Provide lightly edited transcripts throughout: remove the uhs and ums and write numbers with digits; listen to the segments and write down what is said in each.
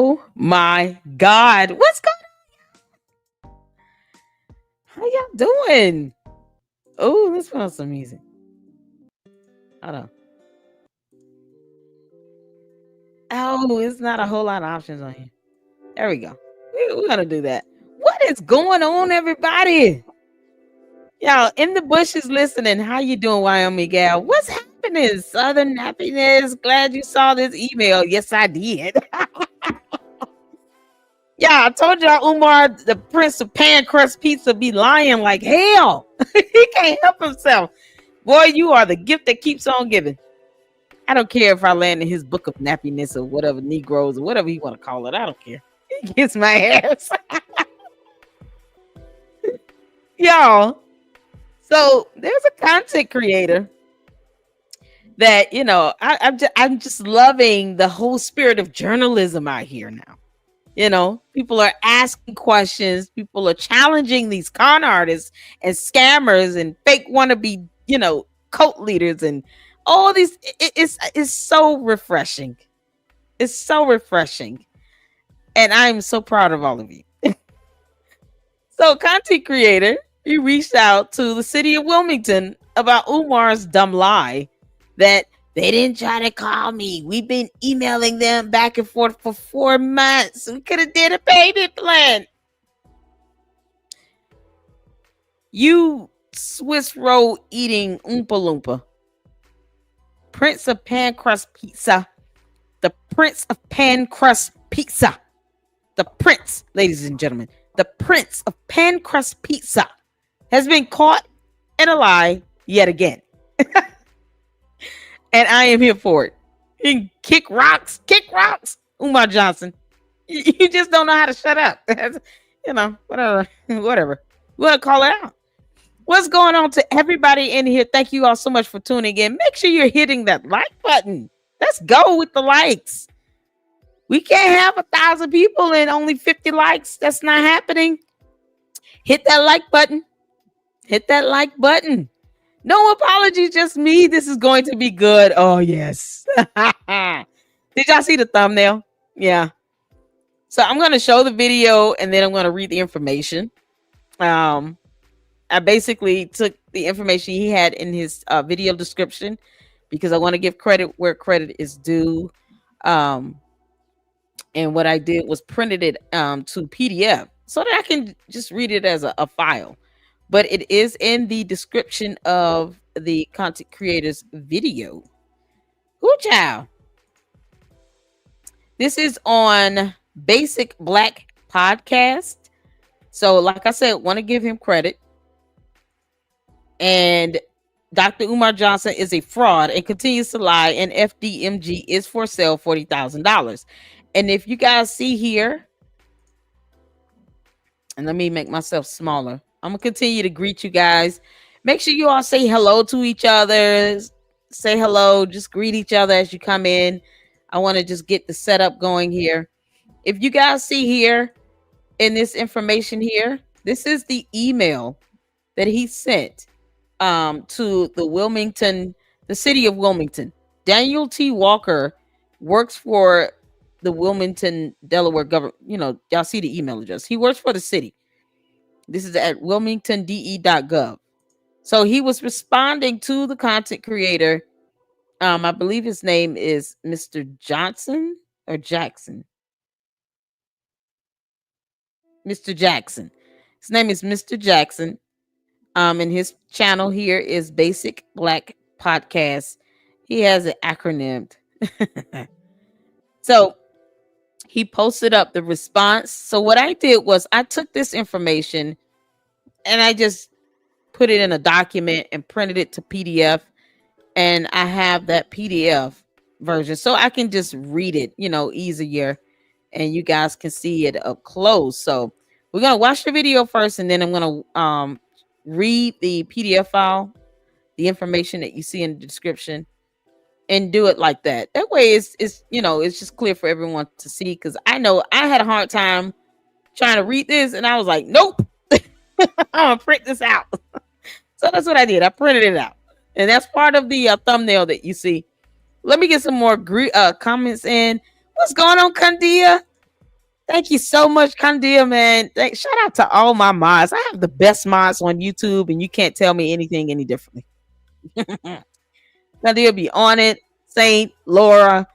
Oh my God. What's going on? How y'all doing? Oh, let's put on some music. Hold on. Oh, it's not a whole lot of options on here. There we go. We're going to do that. What is going on, everybody? Y'all in the bushes listening. How you doing, Wyoming gal? What's happening? Southern happiness. Glad you saw this email. Yes, I did. Yeah, I told y'all Umar, the Prince of Pan Crust Pizza, be lying like hell. He can't help himself. Boy, you are the gift that keeps on giving. I don't care if I land in his book of nappiness or whatever, Negroes or whatever you want to call it. I don't care. He gets my ass. Y'all. So there's a content creator that, I'm just loving the whole spirit of journalism out here now. People are asking questions. People are challenging these con artists and scammers and fake wannabe, cult leaders and all these. It's so refreshing. It's so refreshing. And I'm so proud of all of you. So, content creator, he reached out to the city of Wilmington about Umar's dumb lie that they didn't try to call me. We've been emailing them back and forth for 4 months. We could have did a payment plan. You Swiss roll eating Oompa Loompa. Prince of Pan Crust Pizza. The Prince of Pan Crust Pizza. The Prince, ladies and gentlemen. The Prince of Pan Crust Pizza has been caught in a lie yet again. And I am here for it. You can kick rocks, Umar Johnson. You just don't know how to shut up. Whatever. You want to call it out. What's going on to everybody in here? Thank you all so much for tuning in. Make sure you're hitting that like button. Let's go with the likes. We can't have 1,000 people and only 50 likes. That's not happening. Hit that like button. Hit that like button. No apologies, just me. This is going to be good. Oh, yes. Did y'all see the thumbnail? Yeah. So I'm going to show the video and then I'm going to read the information. I basically took the information he had in his video description because I want to give credit where credit is due. And what I did was printed it to PDF so that I can just read it as a file. But it is in the description of the content creator's video. Ooh, child. This is on Basic Black Podcast. So, like I said, want to give him credit. And Dr. Umar Johnson is a fraud and continues to lie. And FDMG is for sale, $40,000. And if you guys see here, and let me make myself smaller. I'm going to continue to greet you guys. Make sure you all say hello to each other. Say hello. Just greet each other as you come in. I want to just get the setup going here. If you guys see here in this information here, this is the email that he sent to the city of Wilmington. Daniel T. Walker works for the Wilmington, Delaware government. Y'all see the email address. He works for the city. This is at wilmingtonde.gov. So he was responding to the content creator. I believe his name is Mr. Johnson or Jackson. Mr. Jackson. His name is Mr. Jackson. And his channel here is Basic Black Podcast. He has it acronymed. So he posted up the response. So what I did was I took this information and I just put it in a document and printed it to PDF. And I have that PDF version so I can just read it, easier. And you guys can see it up close. So we're going to watch the video first. And then I'm going to read the PDF file, the information that you see in the description. And do it like that. That way it's just clear for everyone to see. Because I know I had a hard time trying to read this. And I was like, nope. I'm going to print this out. So that's what I did. I printed it out. And that's part of the thumbnail that you see. Let me get some more comments in. What's going on, Kandia? Thank you so much, Candia, man. Shout out to all my mods. I have the best mods on YouTube, and you can't tell me anything any differently. Candia be on it. Saint, Laura,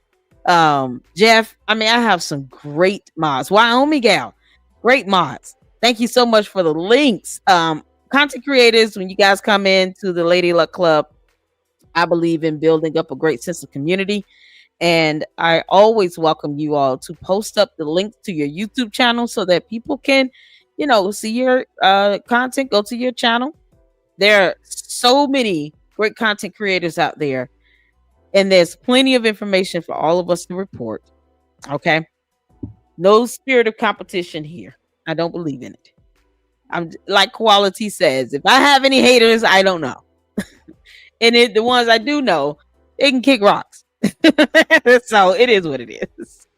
Jeff. I mean, I have some great mods. Wyoming gal, great mods. Thank you so much for the links. Content creators, when you guys come in to the Lady Luck Club, I believe in building up a great sense of community. And I always welcome you all to post up the link to your YouTube channel so that people can, see your content, go to your channel. There are so many great content creators out there, and there's plenty of information for all of us to report. Okay. No spirit of competition here. I don't believe in it. I'm like Quality says, if I have any haters, I don't know. And the ones I do know, they can kick rocks. So it is what it is.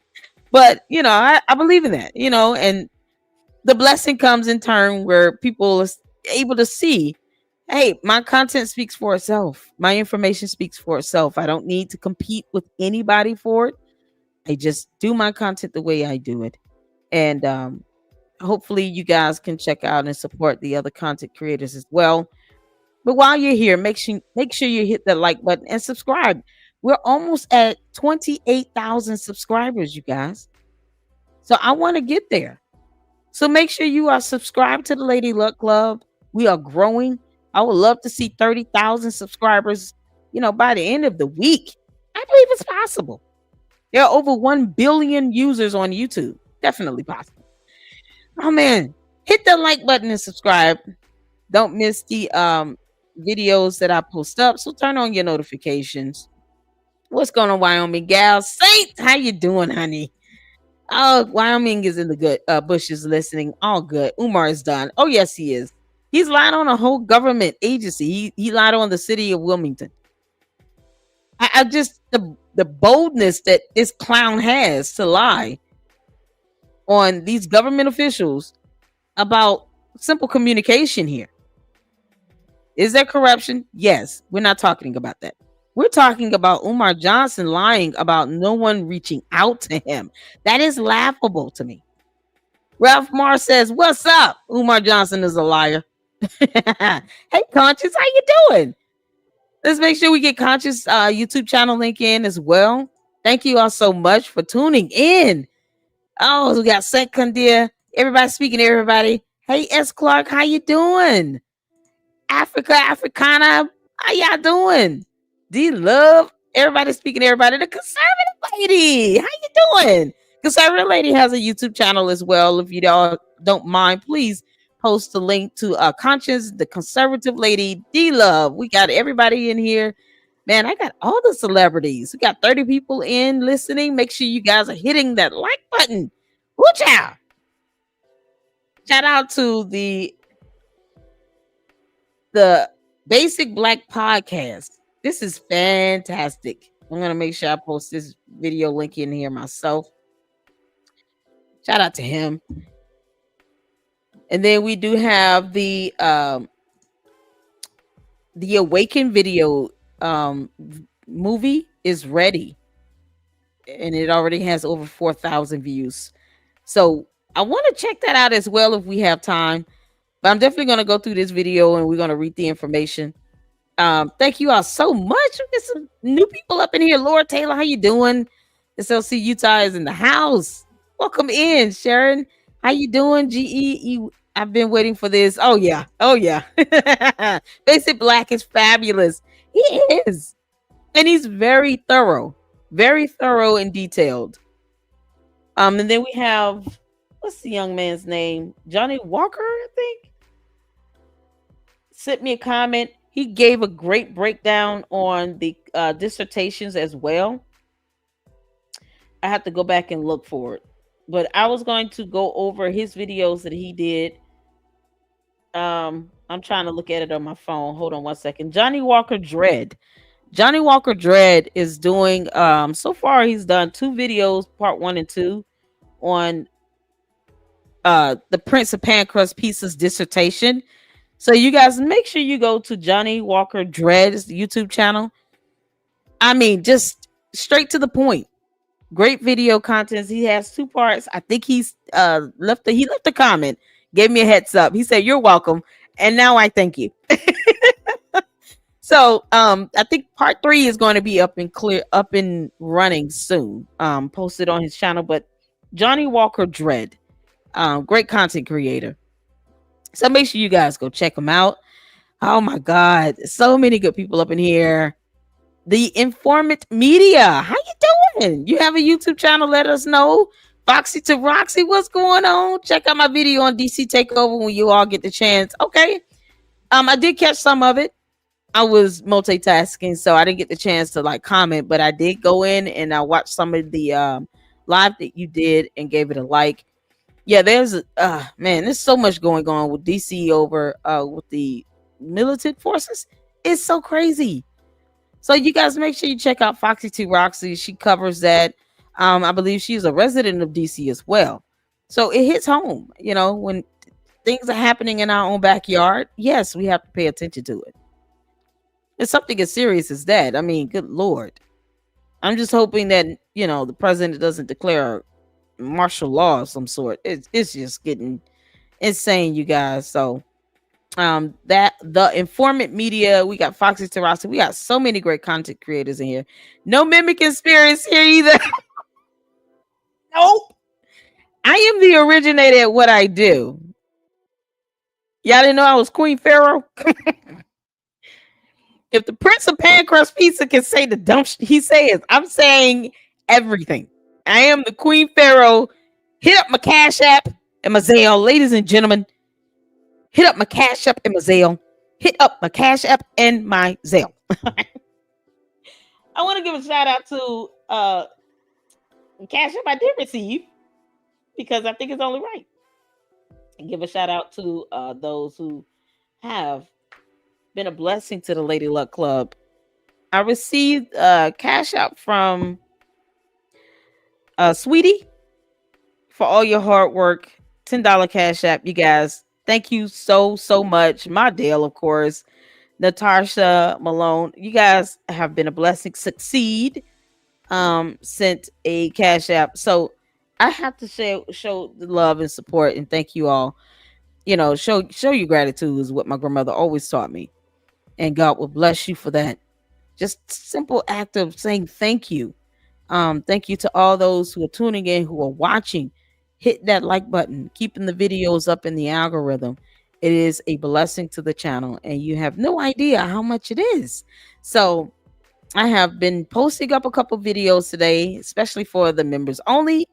But I believe in that, and the blessing comes in turn where people are able to see, hey, my content speaks for itself. My information speaks for itself. I don't need to compete with anybody for it. I just do my content the way I do it. And hopefully you guys can check out and support the other content creators as well. But while you're here, make sure you hit the like button and subscribe. We're almost at 28,000 subscribers, you guys. So I want to get there. So make sure you are subscribed to the Lady Luck Club. We are growing. I would love to see 30,000 subscribers, by the end of the week. I believe it's possible. There are over 1 billion users on YouTube. Definitely possible. Oh man, hit the like button and subscribe. Don't miss the videos that I post up. So turn on your notifications. What's going on, Wyoming gal? Saint, how you doing, honey? Oh, Wyoming is in the good bushes listening. All good. Umar is done. Oh, yes, he is. He's lied on a whole government agency. He lied on the city of Wilmington. I just the boldness that this clown has to lie on these government officials about simple communication here. Is there corruption? Yes. We're not talking about that. We're talking about Umar Johnson lying about no one reaching out to him. That is laughable to me. Ralph Marr says, what's up? Umar Johnson is a liar. Hey, Conscious, how you doing? Let's make sure we get Conscious YouTube channel link in as well. Thank you all so much for tuning in. Oh, we got St. Candia. Everybody speaking to everybody. Hey, S. Clark, how you doing? Africa, Africana, how y'all doing? D-Love, everybody speaking to everybody. The Conservative Lady, how you doing? Conservative Lady has a YouTube channel as well. If you don't mind, please post the link to Conscience, the Conservative Lady, D-Love. We got everybody in here. Man, I got all the celebrities. We got 30 people in listening. Make sure you guys are hitting that like button. Watch out. Shout out to the Basic Black Podcast. This is fantastic. I'm going to make sure I post this video link in here myself. Shout out to him. And then we do have the Awaken video movie is ready. And it already has over 4,000 views. So I want to check that out as well if we have time. But I'm definitely going to go through this video and we're going to read the information. Thank you all so much. We get some new people up in here. Laura Taylor, how you doing? SLC Utah is in the house. Welcome in, Sharon. How you doing? GE, I've been waiting for this. Oh yeah. Basic Black is fabulous. He is. And he's very thorough and detailed. And then we have, what's the young man's name? Johnny Walker, I think. Sent me a comment. He gave a great breakdown on the dissertations as well. I have to go back and look for it. But I was going to go over his videos that he did. I'm trying to look at it on my phone. Hold on one second. Johnny Walker Dread. Johnny Walker Dread is doing, so far he's done 2 videos, part 1 and 2, on the Prince of Pancrust Pieces dissertation. So you guys make sure you go to Johnny Walker Dread's YouTube channel. I mean, just straight to the point. Great video contents. He has two parts. I think he's left a comment, gave me a heads up. He said, "You're welcome." And now I thank you. So I think part 3 is going to be up and running soon. Posted on his channel. But Johnny Walker Dread, great content creator. So make sure you guys go check him out. Oh my God, so many good people up in here. The Informant Media, how you doing? You have a YouTube channel? Let us know. Foxy to Roxy, what's going on? Check out my video on DC Takeover when you all get the chance. Okay. I did catch some of it. I was multitasking, so I didn't get the chance to like comment, but I did go in and I watched some of the live that you did and gave it a like. Yeah, there's there's so much going on with DC over with the militant forces. It's so crazy. So you guys make sure you check out Foxy T Roxy. She covers that. I believe she's a resident of DC as well. So it hits home, when things are happening in our own backyard. Yes, we have to pay attention to it. It's something as serious as that. I mean, good Lord. I'm just hoping that, the president doesn't declare martial law of some sort. It's just getting insane, you guys. So that the Informant Media, we got Foxy Terrasi, we got so many great content creators in here. No mimicking spirits here either. Nope. I am the originator at what I do. Y'all didn't know I was Queen Pharaoh? If the Prince of Pancrust Pizza can say the dumb he says, I'm saying everything. I am the Queen Pharaoh. Hit up my Cash App and my Zelle, ladies and gentlemen. Hit up my Cash App and my Zelle. Hit up my Cash App and my Zelle. I want to give a shout out to Cash App I did receive because I think it's only right. And give a shout out to those who have been a blessing to the Lady Luck Club. I received Cash App from Sweetie for all your hard work. $10 Cash App, you guys. Thank you so much. My Dale, of course. Natasha Malone, you guys have been a blessing. Succeed sent a Cash App. So I have to show the love and support and thank you all. Show your gratitude is what my grandmother always taught me. And God will bless you for that. Just simple act of saying thank you. Thank you to all those who are tuning in, who are watching. Hit that like button, keeping the videos up in the algorithm. It is a blessing to the channel, and you have no idea how much it is. So I have been posting up a couple videos today, especially for the members only,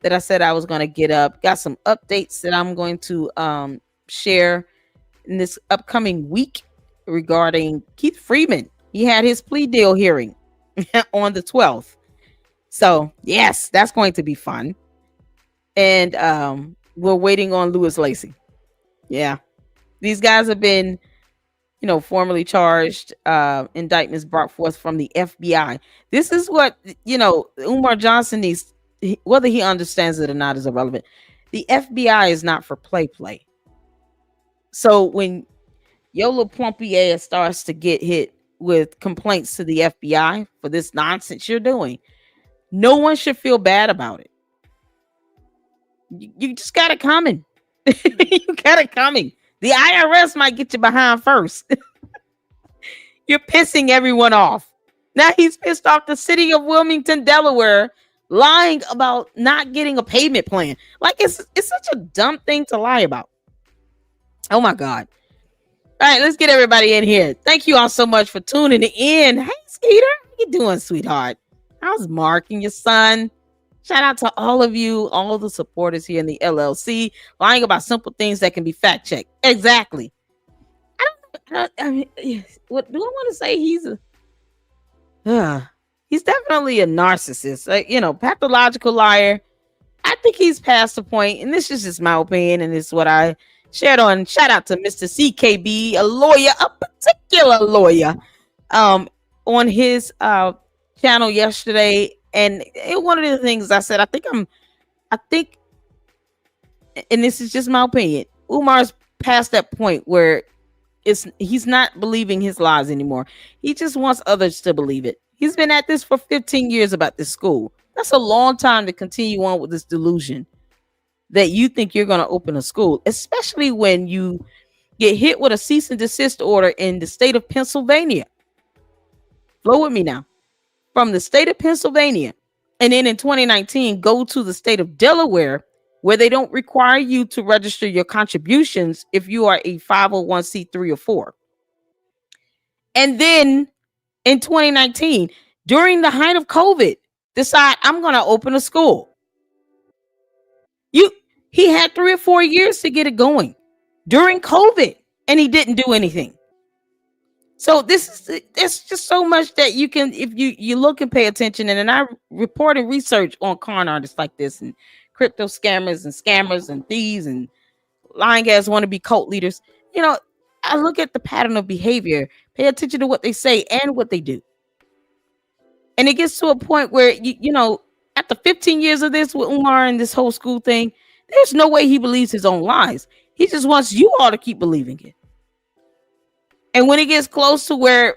that I said I was going to get up. Got some updates that I'm going to share in this upcoming week regarding Keith Freeman. He had his plea deal hearing on the 12th. So yes, that's going to be fun. And we're waiting on Louis Lacey. Yeah. These guys have been, formally charged, indictments brought forth from the FBI. This is what, Umar Johnson needs, whether he understands it or not is irrelevant. The FBI is not for play. So when Yola Pompier starts to get hit with complaints to the FBI for this nonsense you're doing, no one should feel bad about it. You just got it coming. You got it coming. The IRS might get you behind first. You're pissing everyone off. Now he's pissed off the city of Wilmington, Delaware, lying about not getting a payment plan. Like it's such a dumb thing to lie about. Oh my God. All right, let's get everybody in here. Thank you all so much for tuning in. Hey, Skeeter, how you doing, sweetheart? How's Mark and your son? Shout out to all of you, all the supporters here in the LLC, lying about simple things that can be fact checked. Exactly. I mean, what do I want to say? He's definitely a narcissist, pathological liar. I think he's past the point, and this is just my opinion, and it's what I shared on. Shout out to Mr. CKB, a lawyer, a particular lawyer, on his channel yesterday. And one of the things I said, I think, and this is just my opinion, Umar's past that point where he's not believing his lies anymore. He just wants others to believe it. He's been at this for 15 years about this school. That's a long time to continue on with this delusion that you think you're going to open a school, especially when you get hit with a cease and desist order in the state of Pennsylvania. Flow with me now. From the state of Pennsylvania, and then in 2019, go to the state of Delaware, where they don't require you to register your contributions if you are a 501c3 or 4. And then in 2019, during the height of COVID, decide I'm going to open a school. He had 3 or 4 years to get it going during COVID, and he didn't do anything. So it's just so much that you can, if you look and pay attention. And I report and research on con artists like this, and crypto scammers and thieves and lying ass wannabe cult leaders. I look at the pattern of behavior, pay attention to what they say and what they do. And it gets to a point where, after 15 years of this with Umar and this whole school thing, there's no way he believes his own lies. He just wants you all to keep believing it. And when it gets close to where,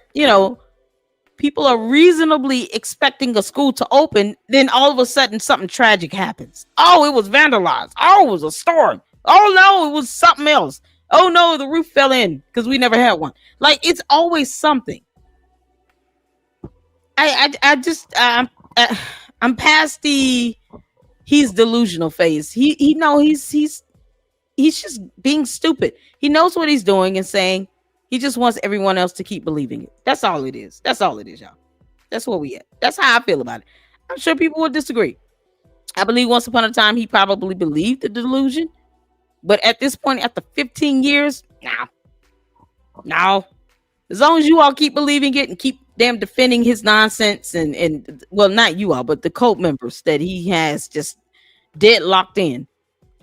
people are reasonably expecting a school to open, then all of a sudden something tragic happens. Oh, it was vandalized. Oh, it was a storm. Oh, no, it was something else. Oh, no, the roof fell in because we never had one. Like, it's always something. I'm past the he's delusional phase. He's just being stupid. He knows what he's doing and saying. He just wants everyone else to keep believing it. That's all it is. That's all it is, y'all. That's where we at. That's how I feel about it. I'm sure people will disagree. I believe once upon a time he probably believed the delusion. But at this point, after 15 years, no. As long as you all keep believing it and keep damn defending his nonsense and well, not you all, but the cult members that he has just dead locked in.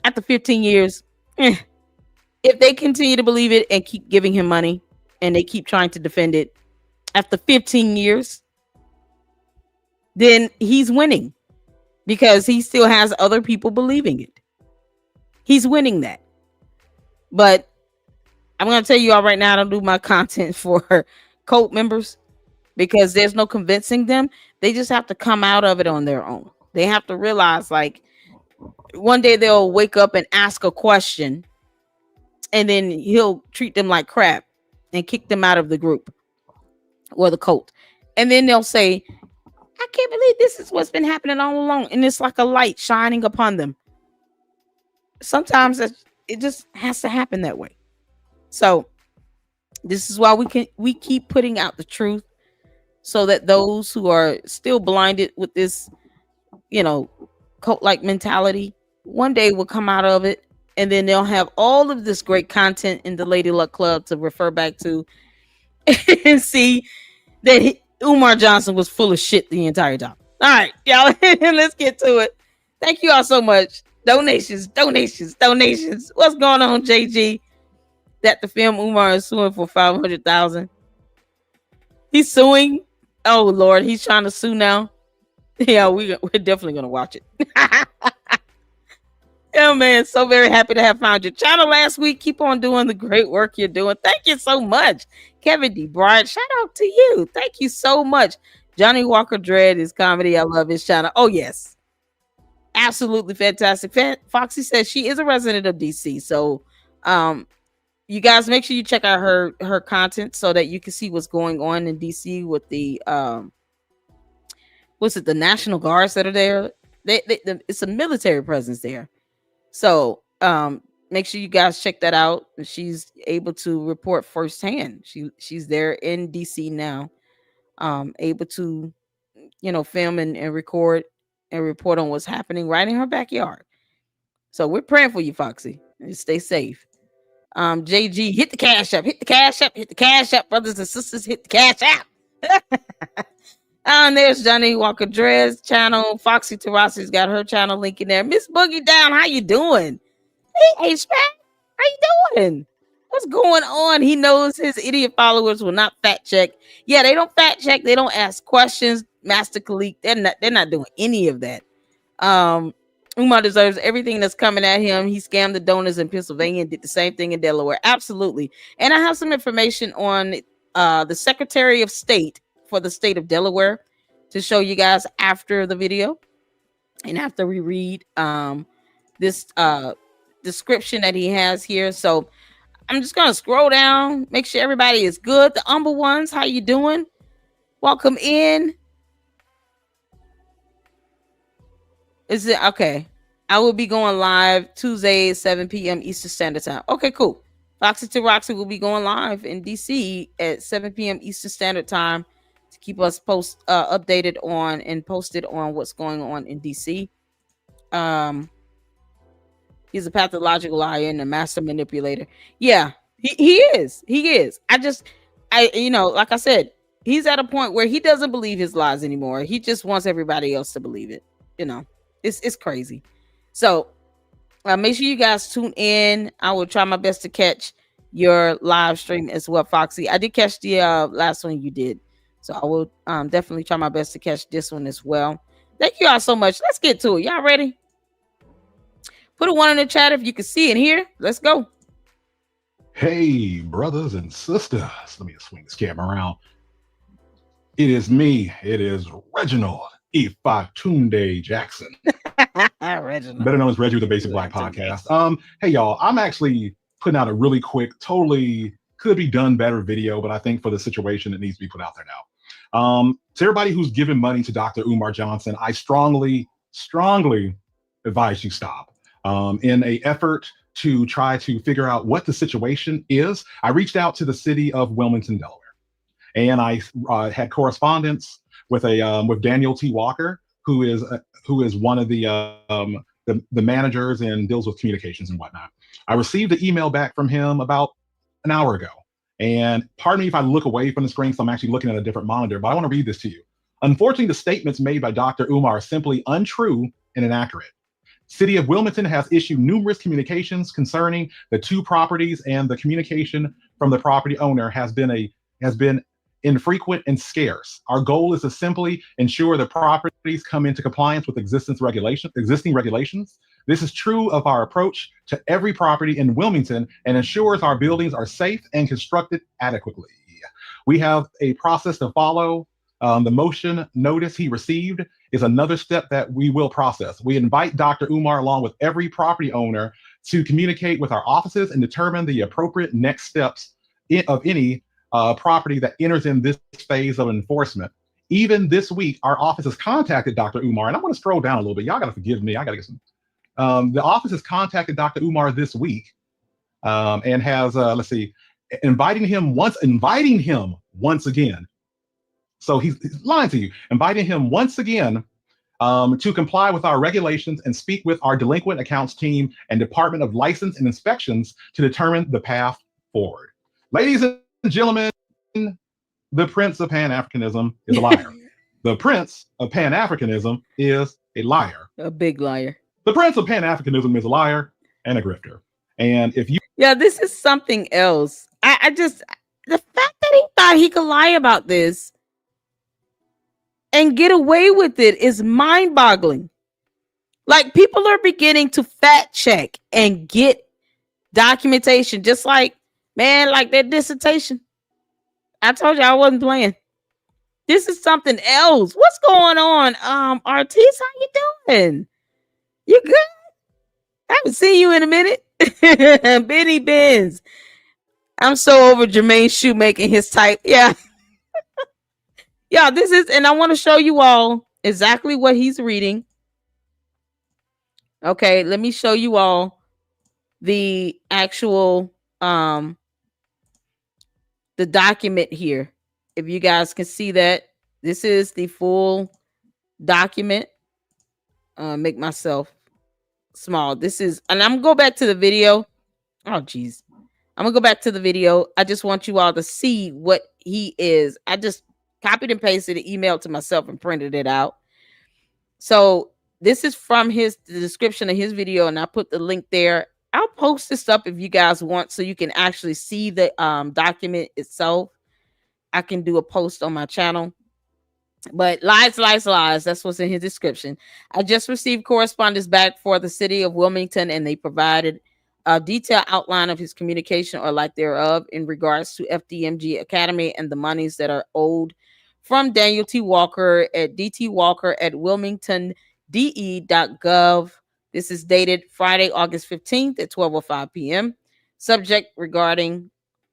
After 15 years, if they continue to believe it and keep giving him money and they keep trying to defend it after 15 years, then he's winning because he still has other people believing it. He's winning that. But I'm going to tell you all right now, I don't do my content for cult members because there's no convincing them. They just have to come out of it on their own. They have to realize, like, one day they'll wake up and ask a question, and then he'll treat them like crap and kick them out of the group or the cult. And then they'll say, I can't believe this is what's been happening all along. And it's like a light shining upon them. Sometimes it just has to happen that way. So this is why we keep putting out the truth, so that those who are still blinded with this, cult-like mentality, one day will come out of it. And then they'll have all of this great content in the Lady Luck Club to refer back to and see that Umar Johnson was full of shit the entire time. All right, y'all, let's get to it. Thank you all so much. Donations. What's going on, JG? That the film Umar is suing for $500,000. He's suing. Oh Lord, he's trying to sue now. Yeah, we're definitely gonna watch it. Yeah, man, so very happy to have found your channel last week. Keep on doing the great work you're doing. Thank you so much, Kevin D. Bryant. Shout out to you. Thank you so much. Johnny Walker Dread is comedy. I love his channel. Oh yes, absolutely fantastic. Foxy says she is a resident of DC, so you guys make sure you check out her content so that you can see what's going on in DC with the the National Guards that are there. It's a military presence there. So make sure you guys check that out. She's able to report firsthand. She's there in DC now, able to film and record and report on what's happening right in her backyard. So we're praying for you, Foxy, and stay safe. JG, hit the cash up, brothers and sisters, hit the cash up. And there's Johnny Walker Dread's channel. Foxy Terasi's got her channel link in there. Miss Boogie Down, how you doing? Hey, H-Pac, how you doing? What's going on? He knows his idiot followers will not fact check. Yeah, they don't fact check. They don't ask questions. Master Khalik, they're not doing any of that. Umar deserves everything that's coming at him. He scammed the donors in Pennsylvania and did the same thing in Delaware. Absolutely. And I have some information on the Secretary of State for the state of Delaware to show you guys after the video. And after we read this description that he has here, so I'm just gonna scroll down, make sure everybody is good. The humble ones, how you doing? Welcome in. Is it okay? I will be going live Tuesday 7 p.m. Eastern Standard Time. Okay, cool. Foxy to Roxy will be going live in DC at 7 p.m. Eastern Standard Time to keep us updated on and posted on what's going on in DC. He's a pathological liar and a master manipulator. Yeah, he is. He is. Like I said, he's at a point where he doesn't believe his lies anymore. He just wants everybody else to believe it. It's crazy. So make sure you guys tune in. I will try my best to catch your live stream as well, Foxy. I did catch the last one you did, so I will definitely try my best to catch this one as well. Thank you all so much. Let's get to it. Y'all ready? Put a 1 in the chat if you can see and hear. Let's go. Hey, brothers and sisters. Let me swing this camera around. It is me. It is Reginald Ifatunde Jackson. Reginald. Better known as Reggie with the Basic Black Podcast. Hey, y'all. I'm actually putting out a really quick, totally could be done better video, but I think for the situation, it needs to be put out there now. To everybody who's given money to Dr. Umar Johnson, I strongly advise you stop. In an effort to try to figure out what the situation is, I reached out to the city of Wilmington, Delaware, and I had correspondence with Daniel T. Walker, who is one of the managers and deals with communications and whatnot. I received an email back from him about an hour ago, and pardon me if I look away from the screen, so I'm actually looking at a different monitor, but I want to read this to you. Unfortunately, the statements made by Dr. Umar are simply untrue and inaccurate. City of Wilmington has issued numerous communications concerning the two properties, and the communication from the property owner has been infrequent and scarce. Our goal is to simply ensure the properties come into compliance with existing regulations. This is true of our approach to every property in Wilmington and ensures our buildings are safe and constructed adequately. We have a process to follow. The motion notice he received is another step that we will process. We invite Dr. Umar, along with every property owner, to communicate with our offices and determine the appropriate next steps of any property that enters in this phase of enforcement. Even this week, our office has contacted Dr. Umar, and I want to scroll down a little bit. Y'all got to forgive me. I got to get some. The office has contacted Dr. Umar this week and has, inviting him once again. So he's lying to you, inviting him once again to comply with our regulations and speak with our delinquent accounts team and Department of License and Inspections to determine the path forward. Ladies and gentlemen, the Prince of Pan-Africanism is a liar. The Prince of Pan-Africanism is a liar. A big liar. The Prince of Pan-Africanism is a liar and a grifter. And if you... Yeah, this is something else. The fact that he thought he could lie about this and get away with it is mind-boggling. Like, people are beginning to fact check and get documentation, just like that dissertation. I told you I wasn't playing. This is something else. What's going on? Artis, how you doing? You good? I haven't seen you in a minute. Benny Benz. I'm so over Jermaine Shoemaking his type. Yeah. Yeah, this is, and I want to show you all exactly what he's reading. Okay, let me show you all the actual the document here. If you guys can see that, this is the full document. Make myself small. This is, and I'm gonna go back to the video. Oh geez, I'm gonna go back to the video. I just want you all to see what he is. I just copied and pasted the email to myself and printed it out. So this is from the description of his video, and I put the link there. I'll post this up if you guys want, so you can actually see the document itself. I can do a post on my channel. But lies. That's what's in his description. I just received correspondence back for the city of Wilmington, and they provided a detailed outline of his communication or lack thereof in regards to FDMG Academy and the monies that are owed from Daniel T. Walker at DT Walker at Wilmington de.gov. This is dated Friday, August 15th at 12:05 p.m. Subject regarding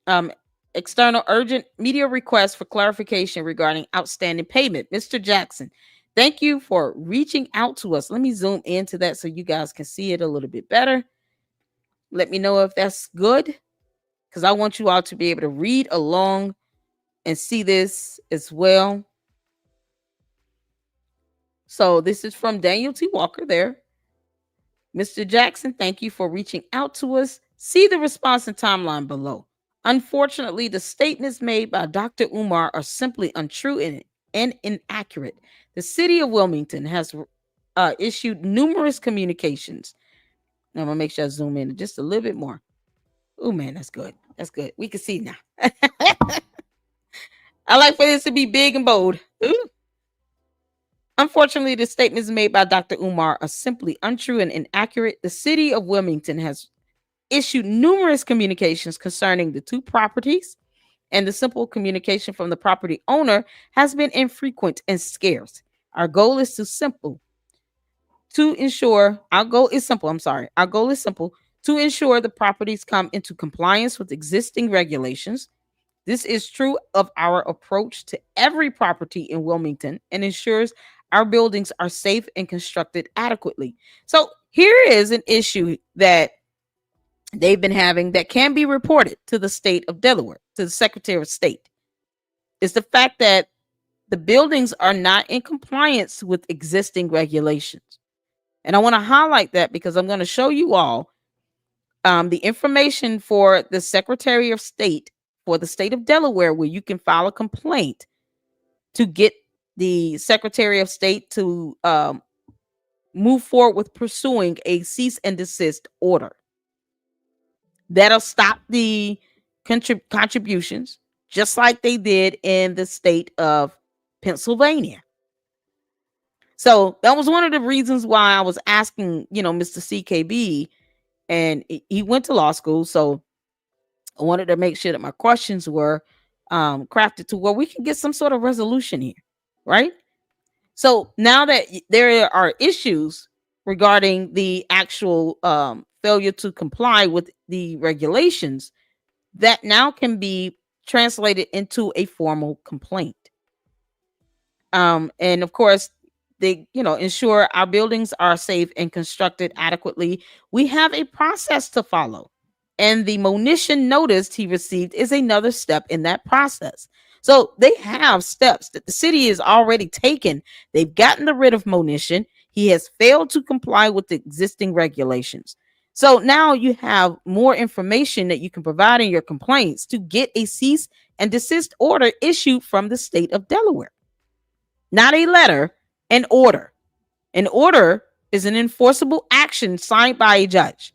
um, external urgent media request for clarification regarding outstanding payment. Mr. Jackson, thank you for reaching out to us. Let me zoom into that so you guys can see it a little bit better. Let me know if that's good, because I want you all to be able to read along and see this as well. So this is from Daniel T. Walker there. Mr. Jackson, thank you for reaching out to us. See the response and timeline below. Unfortunately, the statements made by Dr. Umar are simply untrue and inaccurate. The city of Wilmington has issued numerous communications. Now, I'm going to make sure I zoom in just a little bit more. Oh, man, that's good. That's good. We can see now. I like for this to be big and bold. Ooh. Unfortunately, the statements made by Dr. Umar are simply untrue and inaccurate. The city of Wilmington has issued numerous communications concerning the two properties, and the simple communication from the property owner has been infrequent and scarce. Our goal is simple to ensure the properties come into compliance with existing regulations. This is true of our approach to every property in Wilmington and ensures our buildings are safe and constructed adequately. So here is an issue that they've been having that can be reported to the state of Delaware, to the Secretary of State. Is the fact that the buildings are not in compliance with existing regulations. And I want to highlight that because I'm going to show you all the information for the Secretary of State for the state of Delaware, where you can file a complaint to get the Secretary of State to move forward with pursuing a cease and desist order. That'll stop the contributions, just like they did in the state of Pennsylvania. So that was one of the reasons why I was asking, Mr. CKB, and he went to law school. So I wanted to make sure that my questions were crafted to where we can get some sort of resolution here, right? So now that there are issues regarding the actual failure to comply with the regulations, that now can be translated into a formal complaint. And of course, they, ensure our buildings are safe and constructed adequately. We have a process to follow. And the monition notice he received is another step in that process. So they have steps that the city has already taken. They've gotten the writ of monition. He has failed to comply with the existing regulations. So now you have more information that you can provide in your complaints to get a cease and desist order issued from the state of Delaware. Not a letter, an order. An order is an enforceable action signed by a judge.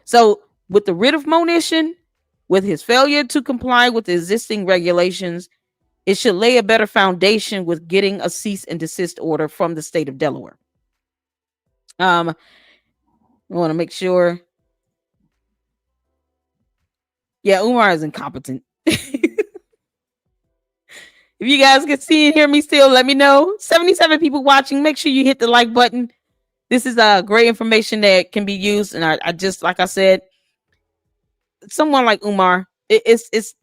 So with the writ of monition, with his failure to comply with the existing regulations, it should lay a better foundation with getting a cease and desist order from the state of Delaware. I want to make sure. Yeah, Umar is incompetent. If you guys can see and hear me still, let me know. 77 people watching. Make sure you hit the like button. This is great information that can be used. And I just, like I said, someone like Umar, it's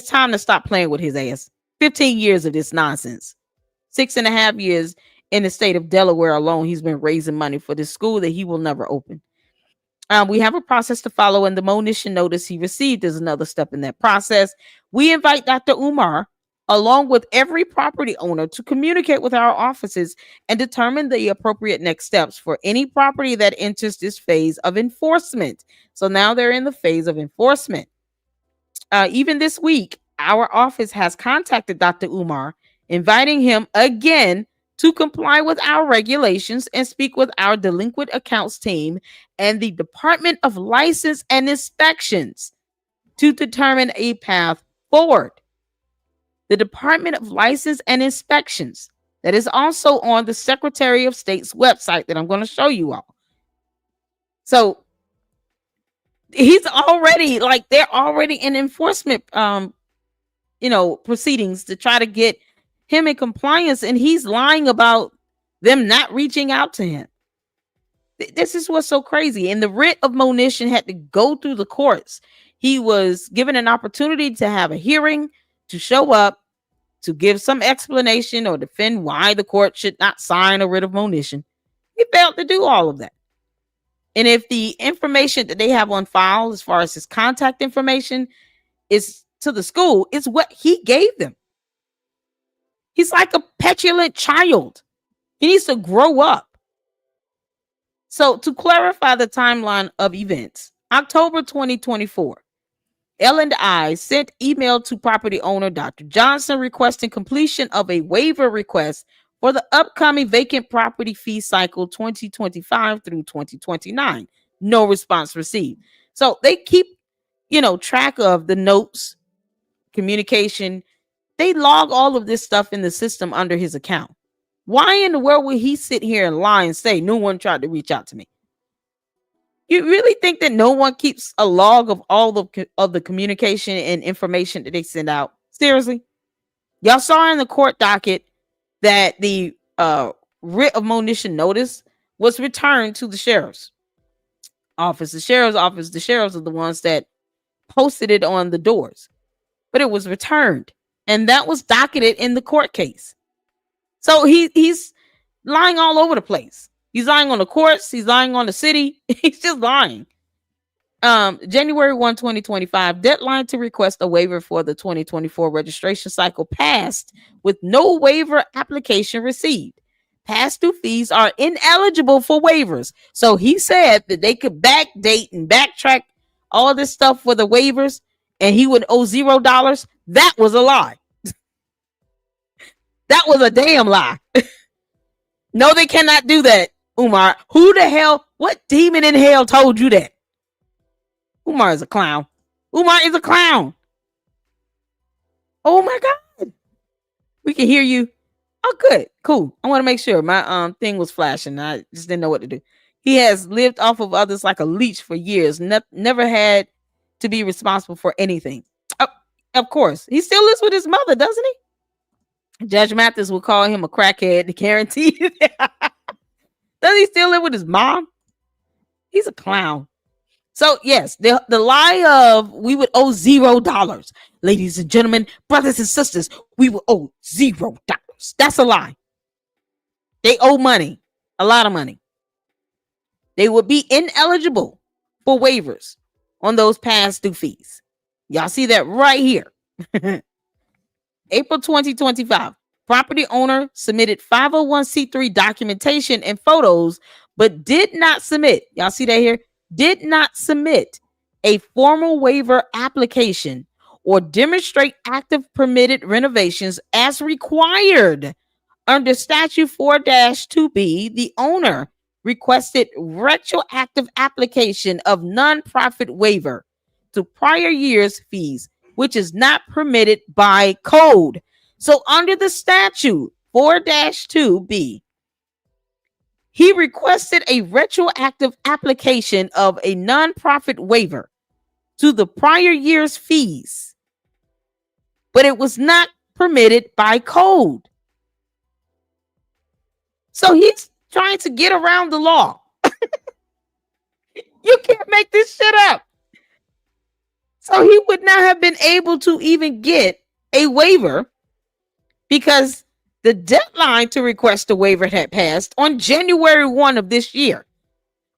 time to stop playing with his ass. 15 years of this nonsense. 6.5 years in the state of Delaware alone, he's been raising money for this school that he will never open. We have a process to follow, and the monition notice he received is another step in that process. We invite Dr. Umar, along with every property owner, to communicate with our offices and determine the appropriate next steps for any property that enters this phase of enforcement. So now they're in the phase of enforcement. Even this week, our office has contacted Dr. Umar, inviting him again to comply with our regulations and speak with our delinquent accounts team and the Department of License and Inspections to determine a path forward. The Department of License and Inspections, that is also on the Secretary of State's website that I'm going to show you all. So he's already, they're already in enforcement, proceedings to try to get him in compliance, and he's lying about them not reaching out to him. This is what's so crazy. And the writ of monition had to go through the courts. He was given an opportunity to have a hearing, to show up, to give some explanation or defend why the court should not sign a writ of monition. He failed to do all of that. And if the information that they have on file, as far as his contact information, is to the school, is what he gave them. He's like a petulant child. He needs to grow up. So to clarify the timeline of events, October 2024, L&I sent email to property owner Dr. Johnson requesting completion of a waiver request for the upcoming vacant property fee cycle 2025 through 2029. No response received. So they keep, track of the notes, communication. They log all of this stuff in the system under his account. Why in the world would he sit here and lie and say no one tried to reach out to me? You really think that no one keeps a log of all of the communication and information that they send out? Seriously? Y'all saw in the court docket that the writ of monition notice was returned to the sheriff's office. The sheriff's are the ones that posted it on the doors, but it was returned, and that was docketed in the court case. So he's lying all over the place. He's lying on the courts. He's lying on the city. He's just lying. January 1, 2025, deadline to request a waiver for the 2024 registration cycle passed with no waiver application received. Past due fees are ineligible for waivers. So he said that they could backdate and backtrack all this stuff for the waivers and he would owe $0. That was a lie. That was a damn lie. No, they cannot do that, Umar. Who the hell, what demon in hell told you that? Umar is a clown. Umar is a clown. Oh my God. We can hear you. Oh, good. Cool. I want to make sure my thing was flashing. I just didn't know what to do. He has lived off of others like a leech for years. Never had to be responsible for anything. Of course. He still lives with his mother, doesn't he? Judge Mathis will call him a crackhead, guaranteed. Does he still live with his mom? He's a clown. So yes, the lie of we would owe $0. Ladies and gentlemen, brothers and sisters, we will owe $0. That's a lie. They owe money, a lot of money. They would be ineligible for waivers on those past due fees. Y'all see that right here. April 2025, property owner submitted 501c3 documentation and photos, but did not submit. Y'all see that here? Did not submit a formal waiver application or demonstrate active permitted renovations as required under statute 4-2B. The owner requested retroactive application of nonprofit waiver to prior year's fees, which is not permitted by code. So under the statute 4-2B, he requested a retroactive application of a nonprofit waiver to the prior year's fees, but it was not permitted by code. So he's trying to get around the law. You can't make this shit up. So he would not have been able to even get a waiver because the deadline to request a waiver had passed on January 1 of this year.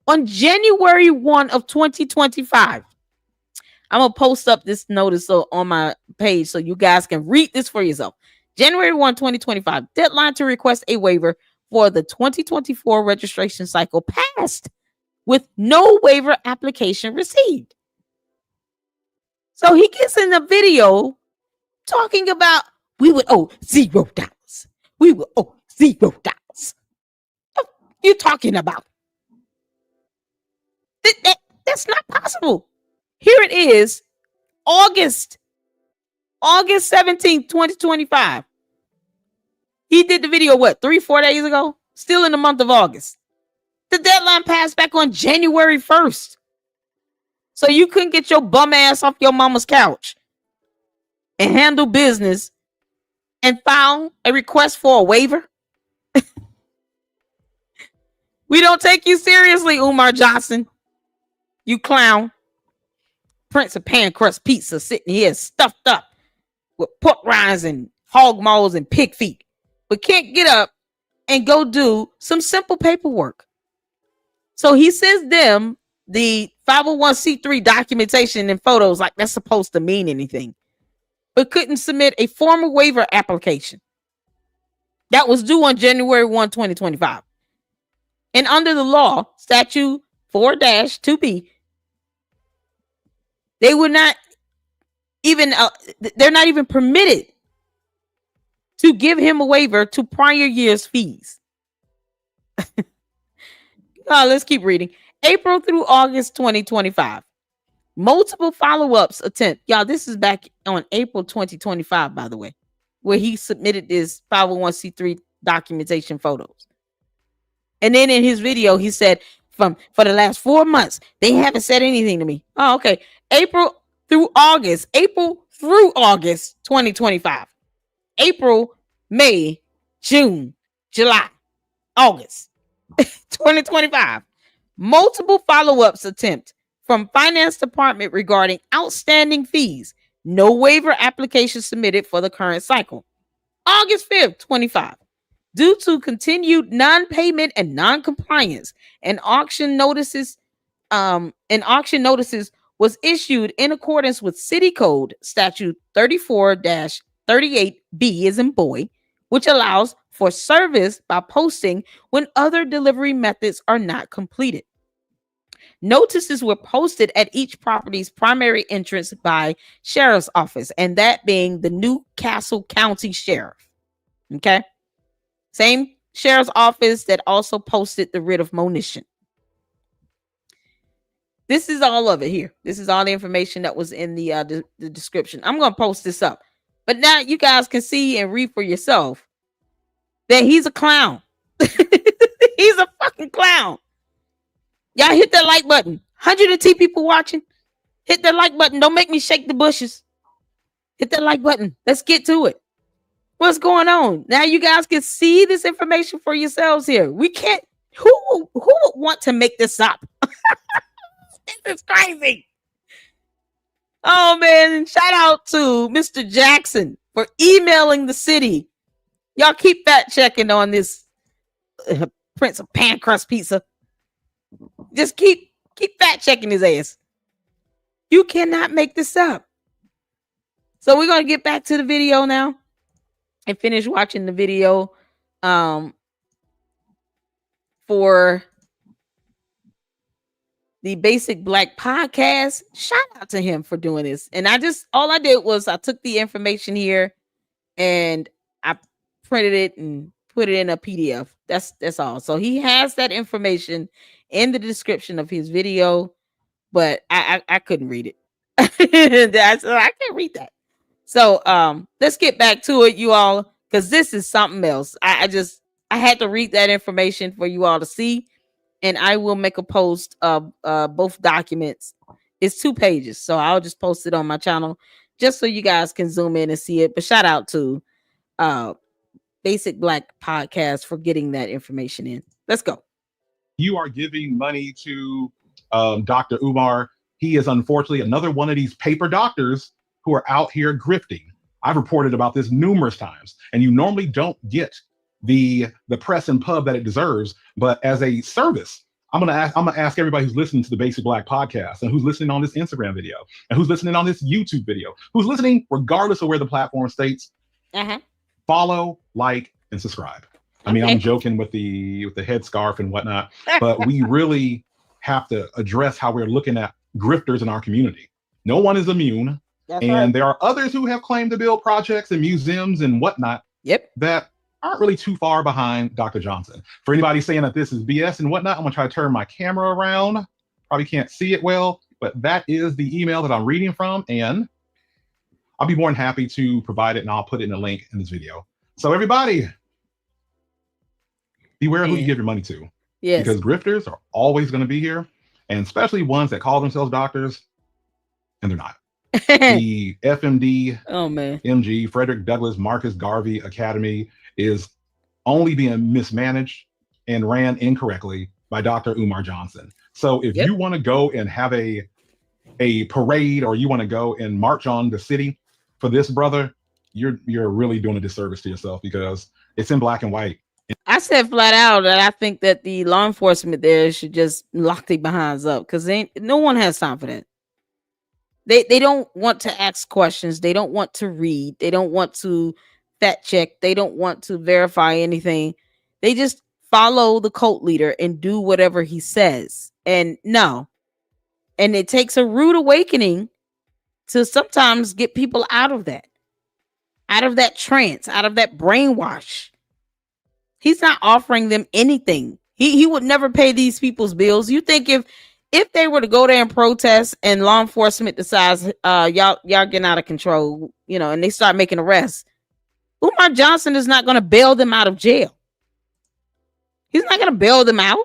On January 1 of 2025. I'm going to post up this notice on my page so you guys can read this for yourself. January 1, 2025. Deadline to request a waiver for the 2024 registration cycle passed with no waiver application received. So he gets in the video talking about we would owe $0. We will owe $0. What are you talking about? That's not possible. Here it is, August 17th, 2025. He did the video, 3-4 days ago? Still in the month of August. The deadline passed back on January 1st. So you couldn't get your bum ass off your mama's couch and handle business and file a request for a waiver? We don't take you seriously, Umar Johnson. You clown. Prince of Pan Crust Pizza sitting here stuffed up with pork rinds and hog maws and pig feet, but can't get up and go do some simple paperwork. So he sends them the 501c3 documentation and photos like that's supposed to mean anything, but couldn't submit a formal waiver application that was due on January 1, 2025. And under the law, statute 4-2B, they would not even, they're not even permitted to give him a waiver to prior year's fees. Let's keep reading. April through August 2025. Multiple follow-ups attempt. Y'all, this is back on April 2025, by the way, where he submitted this 501c3 documentation photos. And then in his video, he said, for the last 4 months, they haven't said anything to me. Oh, okay. April through August 2025. April, May, June, July, August 2025. Multiple follow-ups attempt from finance department regarding outstanding fees. No waiver application submitted for the current cycle. August 5th, 25. Due to continued non-payment and non-compliance, an auction notices was issued in accordance with City Code Statute 34-38B as in boy, which allows for service by posting when other delivery methods are not completed. Notices were posted at each property's primary entrance by sheriff's office, and that being the Newcastle County Sheriff. Okay. Same sheriff's office that also posted the writ of monition. This is all of it here. This is all the information that was in the description. I'm going to post this up. But now you guys can see and read for yourself that he's a clown. He's a fucking clown. Y'all hit that like button. 110 people watching. Hit that like button. Don't make me shake the bushes. Hit that like button. Let's get to it. What's going on? Now you guys can see this information for yourselves here. We can't. Who would want to make this up? This is crazy. Oh man, shout out to Mr. Jackson for emailing the city. Y'all keep fact checking on this Prince of Pan Crust Pizza. Just keep fact checking his ass. You cannot make this up. So we're going to get back to the video now and finish watching the video for the Basic Black podcast. Shout out to him for doing this. And all I did was I took the information here and I printed it and put it in a PDF. That's all. So he has that information in the description of his video, but I couldn't read it. I can't read that. So let's get back to it, you all, because this is something else. I had to read that information for you all to see, and I will make a post of both documents. It's 2 pages, so I'll just post it on my channel just so you guys can zoom in and see it. But shout out to Basic Black Podcast for getting that information in. Let's go. You are giving money to Dr. Umar. He is unfortunately another one of these paper doctors who are out here grifting. I've reported about this numerous times, and you normally don't get the press and pub that it deserves. But as a service, I'm gonna ask everybody who's listening to the Basic Black podcast, and who's listening on this Instagram video, and who's listening on this YouTube video, who's listening regardless of where the platform states, follow, like, and subscribe. I mean, I'm joking with the headscarf and whatnot, but we really have to address how we're looking at grifters in our community. No one is immune. That's right. There are others who have claimed to build projects and museums and whatnot that aren't really too far behind Dr. Johnson. For anybody saying that this is BS and whatnot, I'm gonna try to turn my camera around. Probably can't see it well, but that is the email that I'm reading from, and I'll be more than happy to provide it, and I'll put it in a link in this video. So everybody, beware who you give your money to. Yes. Because grifters are always going to be here, and especially ones that call themselves doctors, and they're not. The FMD, MG, Frederick Douglass Marcus Garvey Academy is only being mismanaged and ran incorrectly by Dr. Umar Johnson. So if Yep. you want to go and have a parade, or you want to go and march on the city for this brother, you're really doing a disservice to yourself, because it's in black and white. I said flat out that I think that the law enforcement there should just lock their behinds up, because no one has time for that. They don't want to ask questions. They don't want to read. They don't want to fact check. They don't want to verify anything. They just follow the cult leader and do whatever he says. And no. And it takes a rude awakening to sometimes get people out of that trance, out of that brainwash. He's not offering them anything. He would never pay these people's bills. You think if they were to go there and protest, and law enforcement decides y'all getting out of control, and they start making arrests, Umar Johnson is not going to bail them out of jail. He's not going to bail them out.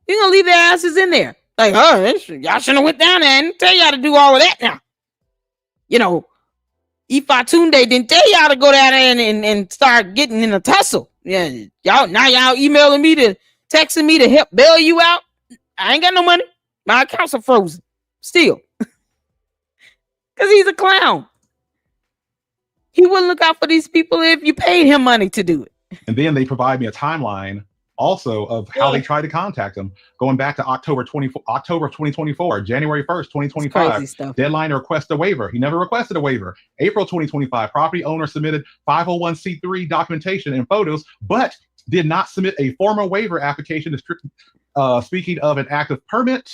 He's going to leave their asses in there. Like, oh, y'all shouldn't have went down there and tell y'all to do all of that now. Ifa Tunde didn't tell y'all to go down there and start getting in a tussle. Yeah, y'all emailing me texting me to help bail you out. I ain't got no money. My accounts are frozen still. Because he's a clown. He wouldn't look out for these people if you paid him money to do it. And then they provide me a timeline also of how they tried to contact him, going back to October 2024, January 1st, 2025. Deadline to request a waiver. He never requested a waiver. April 2025, property owner submitted 501c3 documentation and photos, but did not submit a formal waiver application. Speaking of an active permit.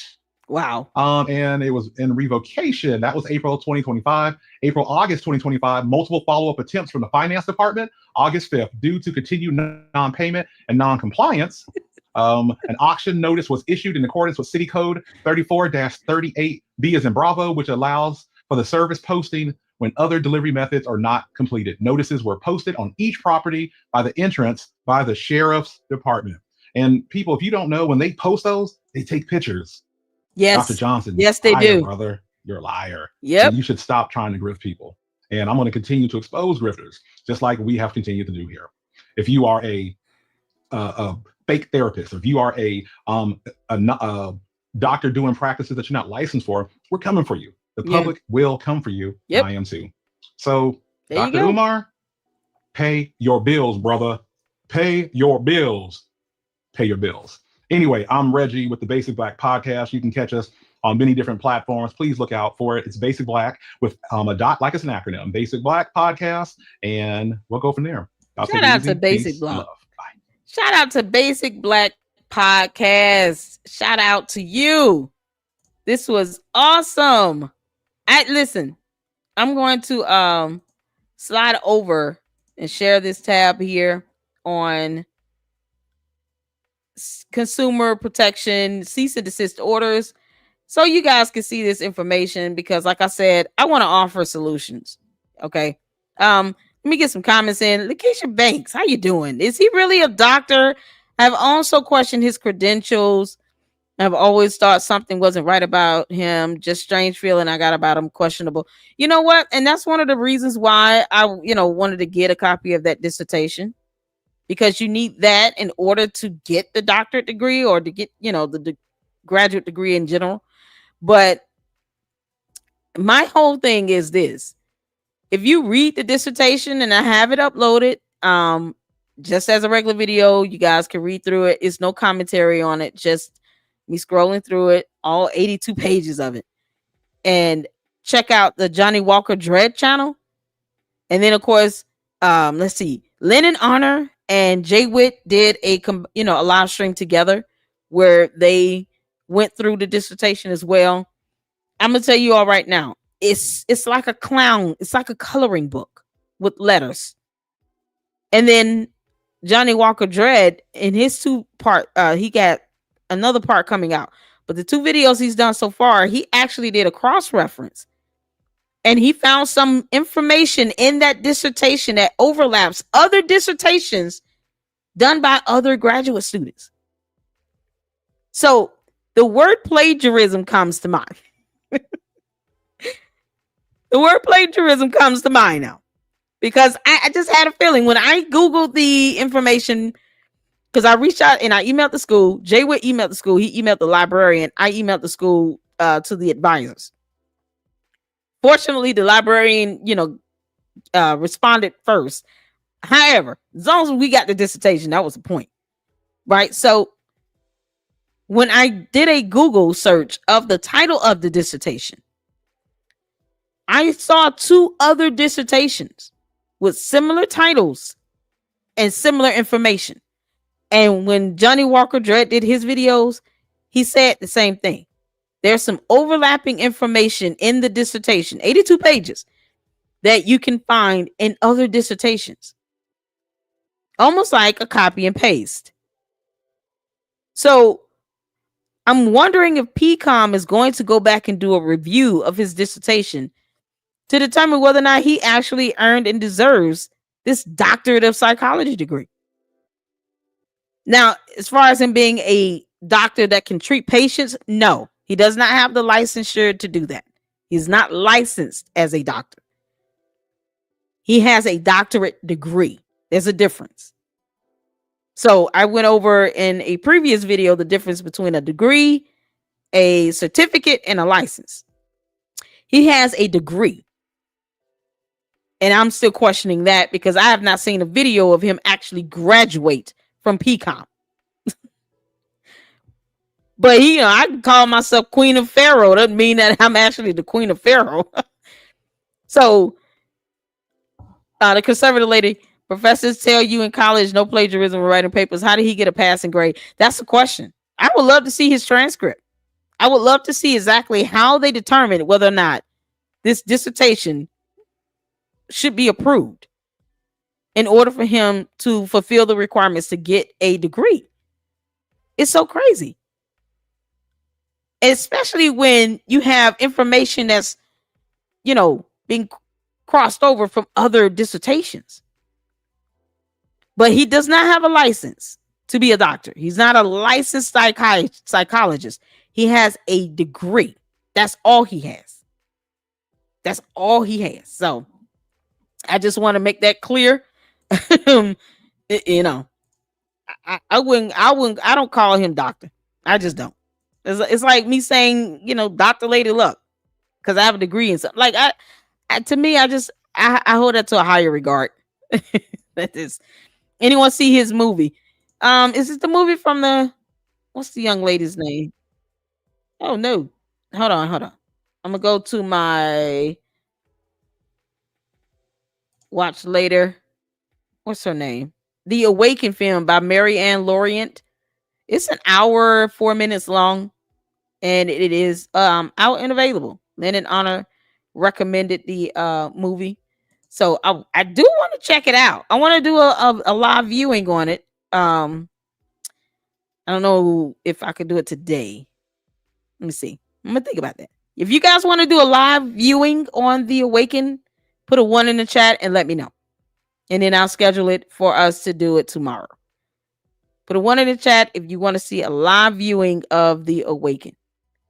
Wow. And it was in revocation. That was April 2025. August 2025, multiple follow-up attempts from the finance department. August 5th, due to continued non-payment and non-compliance, an auction notice was issued in accordance with City Code 34-38B as in Bravo, which allows for the service posting when other delivery methods are not completed. Notices were posted on each property by the entrance by the sheriff's department. And people, if you don't know, when they post those, they take pictures. Yes. Dr. Johnson. Yes, they do. Brother, you're a liar. Yep. You should stop trying to grift people. And I'm going to continue to expose grifters, just like we have continued to do here. If you are a fake therapist, if you are a doctor doing practices that you're not licensed for, we're coming for you. The public will come for you. Yep. I am too. So, there Dr. Umar, pay your bills, brother. Pay your bills. Pay your bills. Anyway, I'm Reggie with the Basic Black Podcast. You can catch us on many different platforms. Please look out for it. It's Basic Black with a dot, like it's an acronym. Basic Black Podcast, and we'll go from there. Shout out to Basic Black. Shout out to Basic Black Podcast. Shout out to you. This was awesome. Listen, I'm going to slide over and share this tab here on consumer protection, cease and desist orders, so you guys can see this information, because like I said, I want to offer solutions. Okay. Let me get some comments in. Lakeisha Banks, how you doing? Is he really a doctor? I've also questioned his credentials. I've always thought something wasn't right about him. Just strange feeling I got about him, questionable. You know what? And that's one of the reasons why I wanted to get a copy of that dissertation, because you need that in order to get the doctorate degree, or to get, the graduate degree in general. But my whole thing is this: if you read the dissertation, and I have it uploaded, just as a regular video, you guys can read through it. It's no commentary on it, just me scrolling through it, all 82 pages of it. And check out the Johnny Walker Dread channel. And then, of course, let's see, Lennon Honor and Jay Witt did a live stream together where they went through the dissertation as well. I'm gonna tell you all right now, it's like a clown. It's like a coloring book with letters. And then Johnny Walker Dread, in his 2-part, he got another part coming out. But the 2 videos he's done so far, he actually did a cross-reference. And he found some information in that dissertation that overlaps other dissertations done by other graduate students. So the word plagiarism comes to mind. The word plagiarism comes to mind now, because I just had a feeling when I Googled the information because I reached out and I emailed the school. Jay would email the school. He emailed the librarian. I emailed the school to the advisors. Fortunately, the librarian, responded first. However, as long as we got the dissertation, that was the point, right? So when I did a Google search of the title of the dissertation, I saw 2 other dissertations with similar titles and similar information. And when Johnny Walker Dredd did his videos, he said the same thing. There's some overlapping information in the dissertation, 82 pages, that you can find in other dissertations. Almost like a copy and paste. So I'm wondering if PCOM is going to go back and do a review of his dissertation to determine whether or not he actually earned and deserves this doctorate of psychology degree. Now, as far as him being a doctor that can treat patients, no, he does not have the licensure to do that. He's not licensed as a doctor. He has a doctorate degree. There's a difference. So I went over in a previous video the difference between a degree, a certificate, and a license. He has a degree. And I'm still questioning that because I have not seen a video of him actually graduate from PCOM. But I can call myself Queen of Pharaoh. Doesn't mean that I'm actually the Queen of Pharaoh. So the conservative lady, professors tell you in college no plagiarism when writing papers. How did he get a passing grade? That's the question. I would love to see his transcript. I would love to see exactly how they determined whether or not this dissertation should be approved in order for him to fulfill the requirements to get a degree. It's so crazy. Especially when you have information that's, being crossed over from other dissertations. But he does not have a license to be a doctor. He's not a licensed psychologist. He has a degree. That's all he has. That's all he has. So I just want to make that clear. I don't call him doctor. I just don't. It's like me saying, Dr. Lady Luck, because I have a degree in something. Like to me, I hold that to a higher regard. That is. Anyone see his movie? Is it the movie from what's the young lady's name? Oh no. Hold on. I'm gonna go to my watch later. What's her name? The Awaken film by Mary Ann Laurent. It's an hour, 4 minutes long, and it is out and available. Lennon Honor recommended the movie. So I do want to check it out. I want to do a live viewing on it. I don't know if I could do it today. Let me see. I'm gonna think about that. If you guys want to do a live viewing on The Awaken, put a 1 in the chat and let me know. And then I'll schedule it for us to do it tomorrow. Put a 1 in the chat if you want to see a live viewing of The Awaken.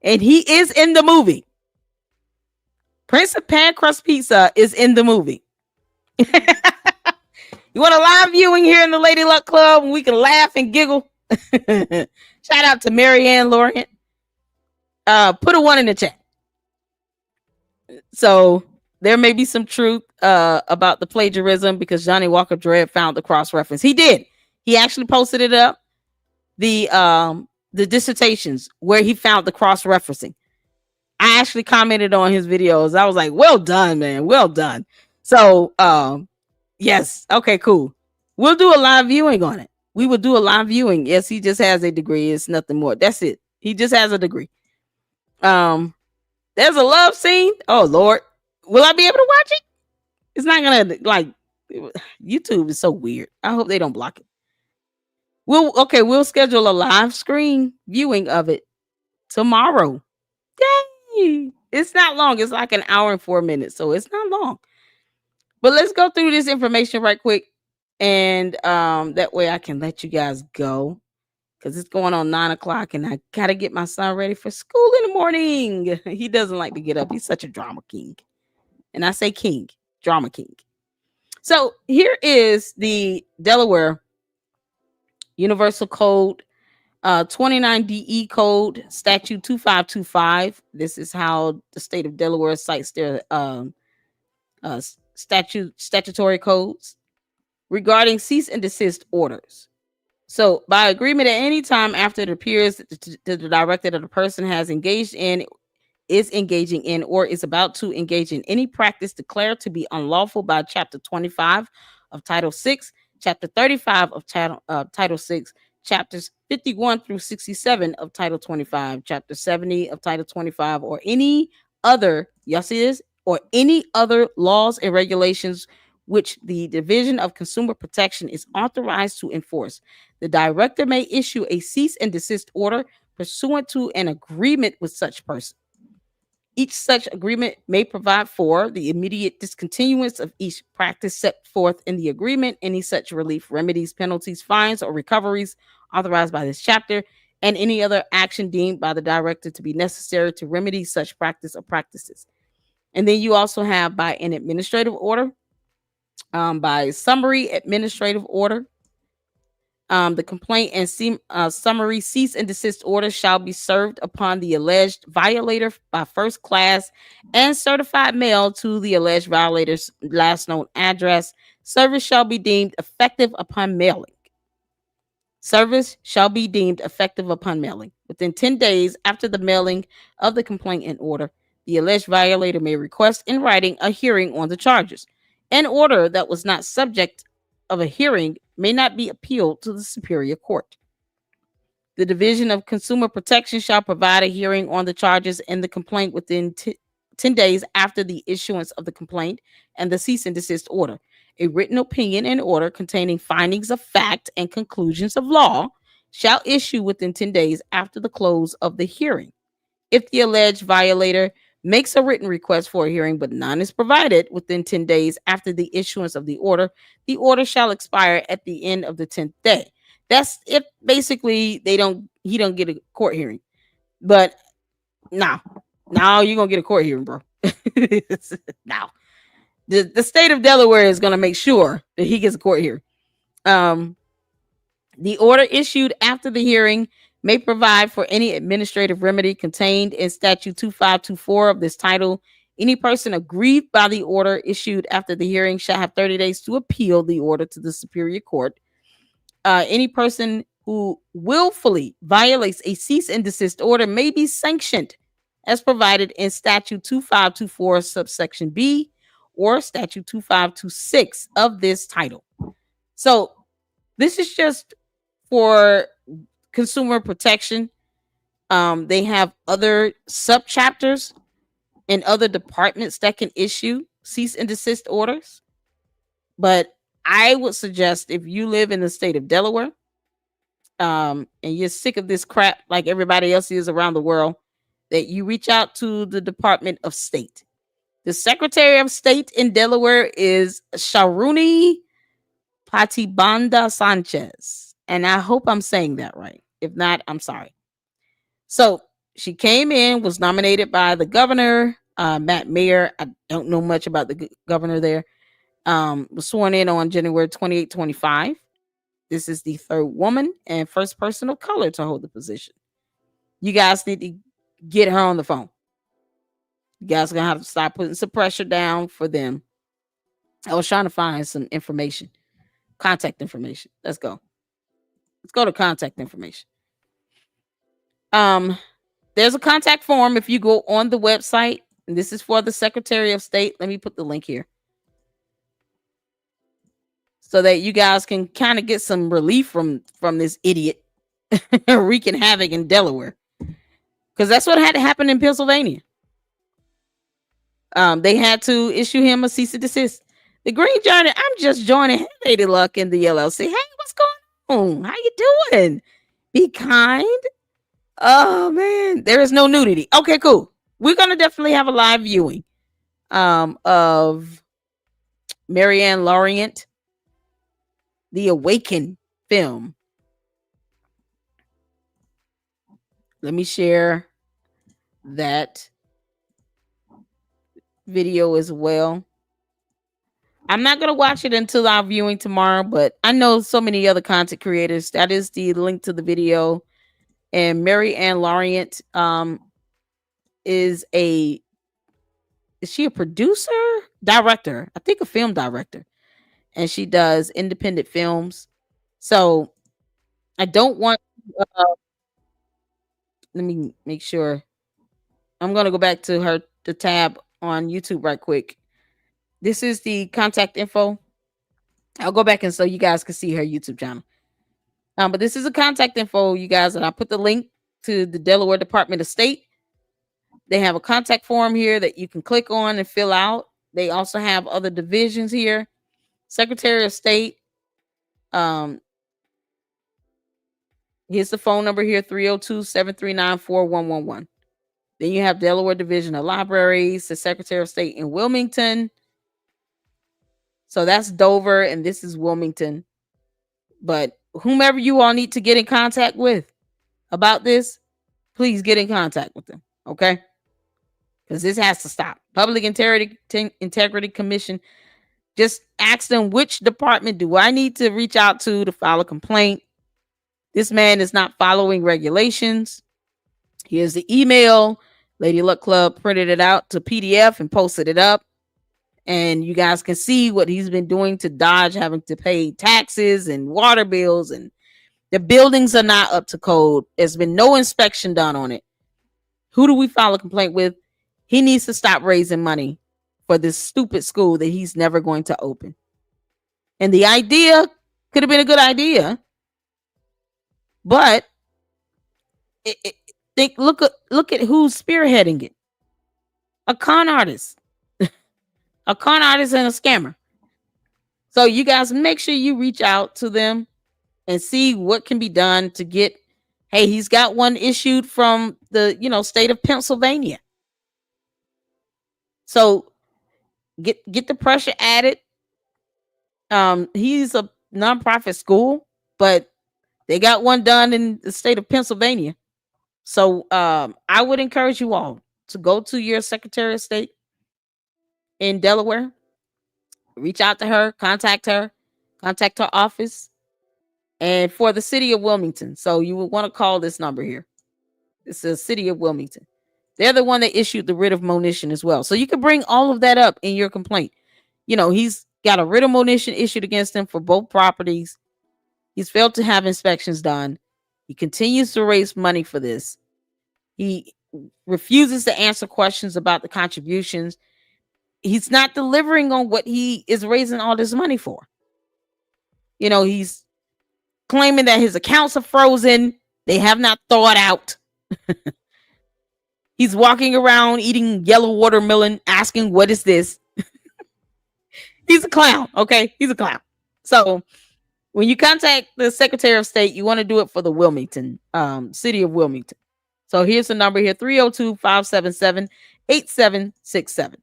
And he is in the movie. Prince of Pan Crust Pizza is in the movie. You want a live viewing here in the Lady Luck Club and we can laugh and giggle? Shout out to Mary Ann Laurent. Put a 1 in the chat. So there may be some truth about the plagiarism because Johnny Walker Dredd found the cross reference. He did. He actually posted it up. The dissertations where he found the cross referencing. I actually commented on his videos. I was like, well done, man. Well done. So yes. Okay, cool. We'll do a live viewing on it. We will do a live viewing. Yes, he just has a degree. It's nothing more. That's it. He just has a degree. There's a love scene. Oh Lord. Will I be able to watch it? It's not gonna YouTube is so weird. I hope they don't block it. We'll schedule a live screen viewing of it tomorrow. Yay! It's not long. It's like an hour and 4 minutes, so it's not long. But let's go through this information right quick, and that way I can let you guys go because it's going on 9 o'clock, and I gotta get my son ready for school in the morning. He doesn't like to get up. He's such a drama king, and I say king, drama king. So here is the Delaware Universal Code 29 DE Code, Statute 2525. This is how the state of Delaware cites their statutory codes regarding cease and desist orders. So, by agreement at any time after it appears that the director that the person has engaged in, is engaging in, or is about to engage in any practice declared to be unlawful by Chapter 25 of Title 6, Chapter 35 of Title 6, Chapters 51 through 67 of Title 25, Chapter 70 of Title 25, or any other, y'all see this, or any other laws and regulations which the Division of Consumer Protection is authorized to enforce. The director may issue a cease and desist order pursuant to an agreement with such person. Each such agreement may provide for the immediate discontinuance of each practice set forth in the agreement, any such relief, remedies, penalties, fines, or recoveries authorized by this chapter, and any other action deemed by the director to be necessary to remedy such practice or practices. And then you also have by an administrative order, by summary administrative order. The complaint and summary cease and desist order shall be served upon the alleged violator by first class and certified mail to the alleged violator's last known address. Service shall be deemed effective upon mailing. Service shall be deemed effective upon mailing. Within 10 days after the mailing of the complaint and order, the alleged violator may request in writing a hearing on the charges. An order that was not subject of a hearing may not be appealed to the Superior Court. The Division of Consumer Protection shall provide a hearing on the charges in the complaint within 10 days after the issuance of the complaint and the cease and desist order. A written opinion and order containing findings of fact and conclusions of law shall issue within 10 days after the close of the hearing. If the alleged violator makes a written request for a hearing but none is provided within 10 days after the issuance of the order shall expire at the end of the 10th day. That's if basically he don't get a court hearing. But now you're gonna get a court hearing, bro. Now the state of Delaware is gonna make sure that he gets a court hearing. The order issued after the hearing may provide for any administrative remedy contained in Statute 2524 of this title. Any person aggrieved by the order issued after the hearing shall have 30 days to appeal the order to the Superior Court. Any person who willfully violates a cease and desist order may be sanctioned as provided in Statute 2524 subsection B or Statute 2526 of this title. So this is just for consumer protection. They have other subchapters and other departments that can issue cease and desist orders. But I would suggest if you live in the state of Delaware, and you're sick of this crap like everybody else is around the world, that you reach out to the Department of State. The Secretary of State in Delaware is Sharuni Patibanda Sanchez. And I hope I'm saying that right. If not, I'm sorry. So she came in, was nominated by the governor, Matt Mayer. I don't know much about the governor there. Was sworn in on January 28, 25. This is the third woman and first person of color to hold the position. You guys need to get her on the phone. You guys are going to have to start putting some pressure down for them. I was trying to find some information. Contact information. Let's go. Let's go to contact information. There's a contact form if you go on the website. And this is for the Secretary of State. Let me put the link here so that you guys can kind of get some relief from this idiot wreaking havoc in Delaware. Because that's what had to happen in Pennsylvania. They had to issue him a cease and desist. The Green Journey, I'm just joining Lady Luck in the LLC. Hey, what's going on? How you doing? Be kind. Oh, man. There is no nudity. Okay, cool. We're going to definitely have a live viewing of Marianne Lorient, the Awaken film. Let me share that video as well. I'm not gonna watch it until our viewing tomorrow, but I know so many other content creators. That is the link to the video. And Mary Ann Laurent is she a producer? Director. I think a film director. And she does independent films. So I don't want let me make sure. I'm gonna go back to the tab on YouTube right quick. This is the contact info. I'll go back and so you guys can see her YouTube channel. But this is a contact info, you guys, and I put the link to the Delaware Department of State. They have a contact form here that you can click on and fill out. They also have other divisions here. Secretary of State. Here's the phone number here, 302-739-4111. Then you have Delaware Division of Libraries, the Secretary of State in Wilmington. So that's Dover, and this is Wilmington. But whomever you all need to get in contact with about this, please get in contact with them, okay? Because this has to stop. Public Integrity Commission, just ask them, which department do I need to reach out to file a complaint? This man is not following regulations. Here's the email. Lady Luck Club printed it out to PDF and posted it up. And you guys can see what he's been doing to dodge having to pay taxes and water bills. And the buildings are not up to code. There's been no inspection done on it. Who do we file a complaint with? He needs to stop raising money for this stupid school that he's never going to open. And the idea could have been a good idea. But look at who's spearheading it. A con artist. A con artist and a scammer. So you guys make sure you reach out to them and see what can be done to get, hey, he's got one issued from the, state of Pennsylvania. So get the pressure added. He's a nonprofit school, but they got one done in the state of Pennsylvania. So I would encourage you all to go to your Secretary of State in Delaware, reach out to her, contact her office, and for the city of Wilmington. So you would want to call this number here. It's the city of Wilmington. They're the one that issued the writ of monition as well. So you can bring all of that up in your complaint. He's got a writ of monition issued against him for both properties. He's failed to have inspections done. He continues to raise money for this. He refuses to answer questions about the contributions. He's not delivering on what he is raising all this money for. He's claiming that his accounts are frozen. They have not thawed out. He's walking around eating yellow watermelon, asking, what is this? He's a clown, okay? He's a clown. So when you contact the Secretary of State, you want to do it for the Wilmington, city of Wilmington. So here's the number here, 302-577-8767.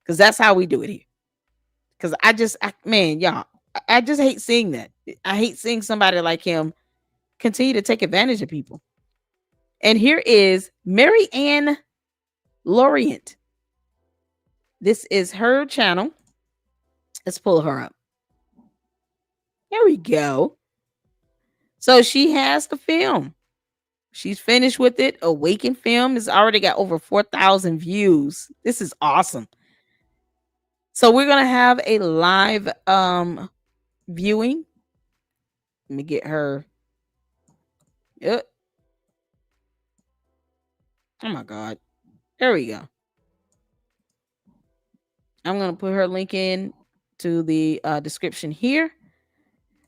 Because that's how we do it here. Because I just hate seeing that. I hate seeing somebody like him continue to take advantage of people. And here is Mary Ann Laurent. This is her channel. Let's pull her up. There we go. So she has the film. She's finished with it. Awaken film has already got over 4,000 views. This is awesome. So we're going to have a live viewing. Let me get her. Yep. Oh my God. There we go. I'm going to put her link in to the description here.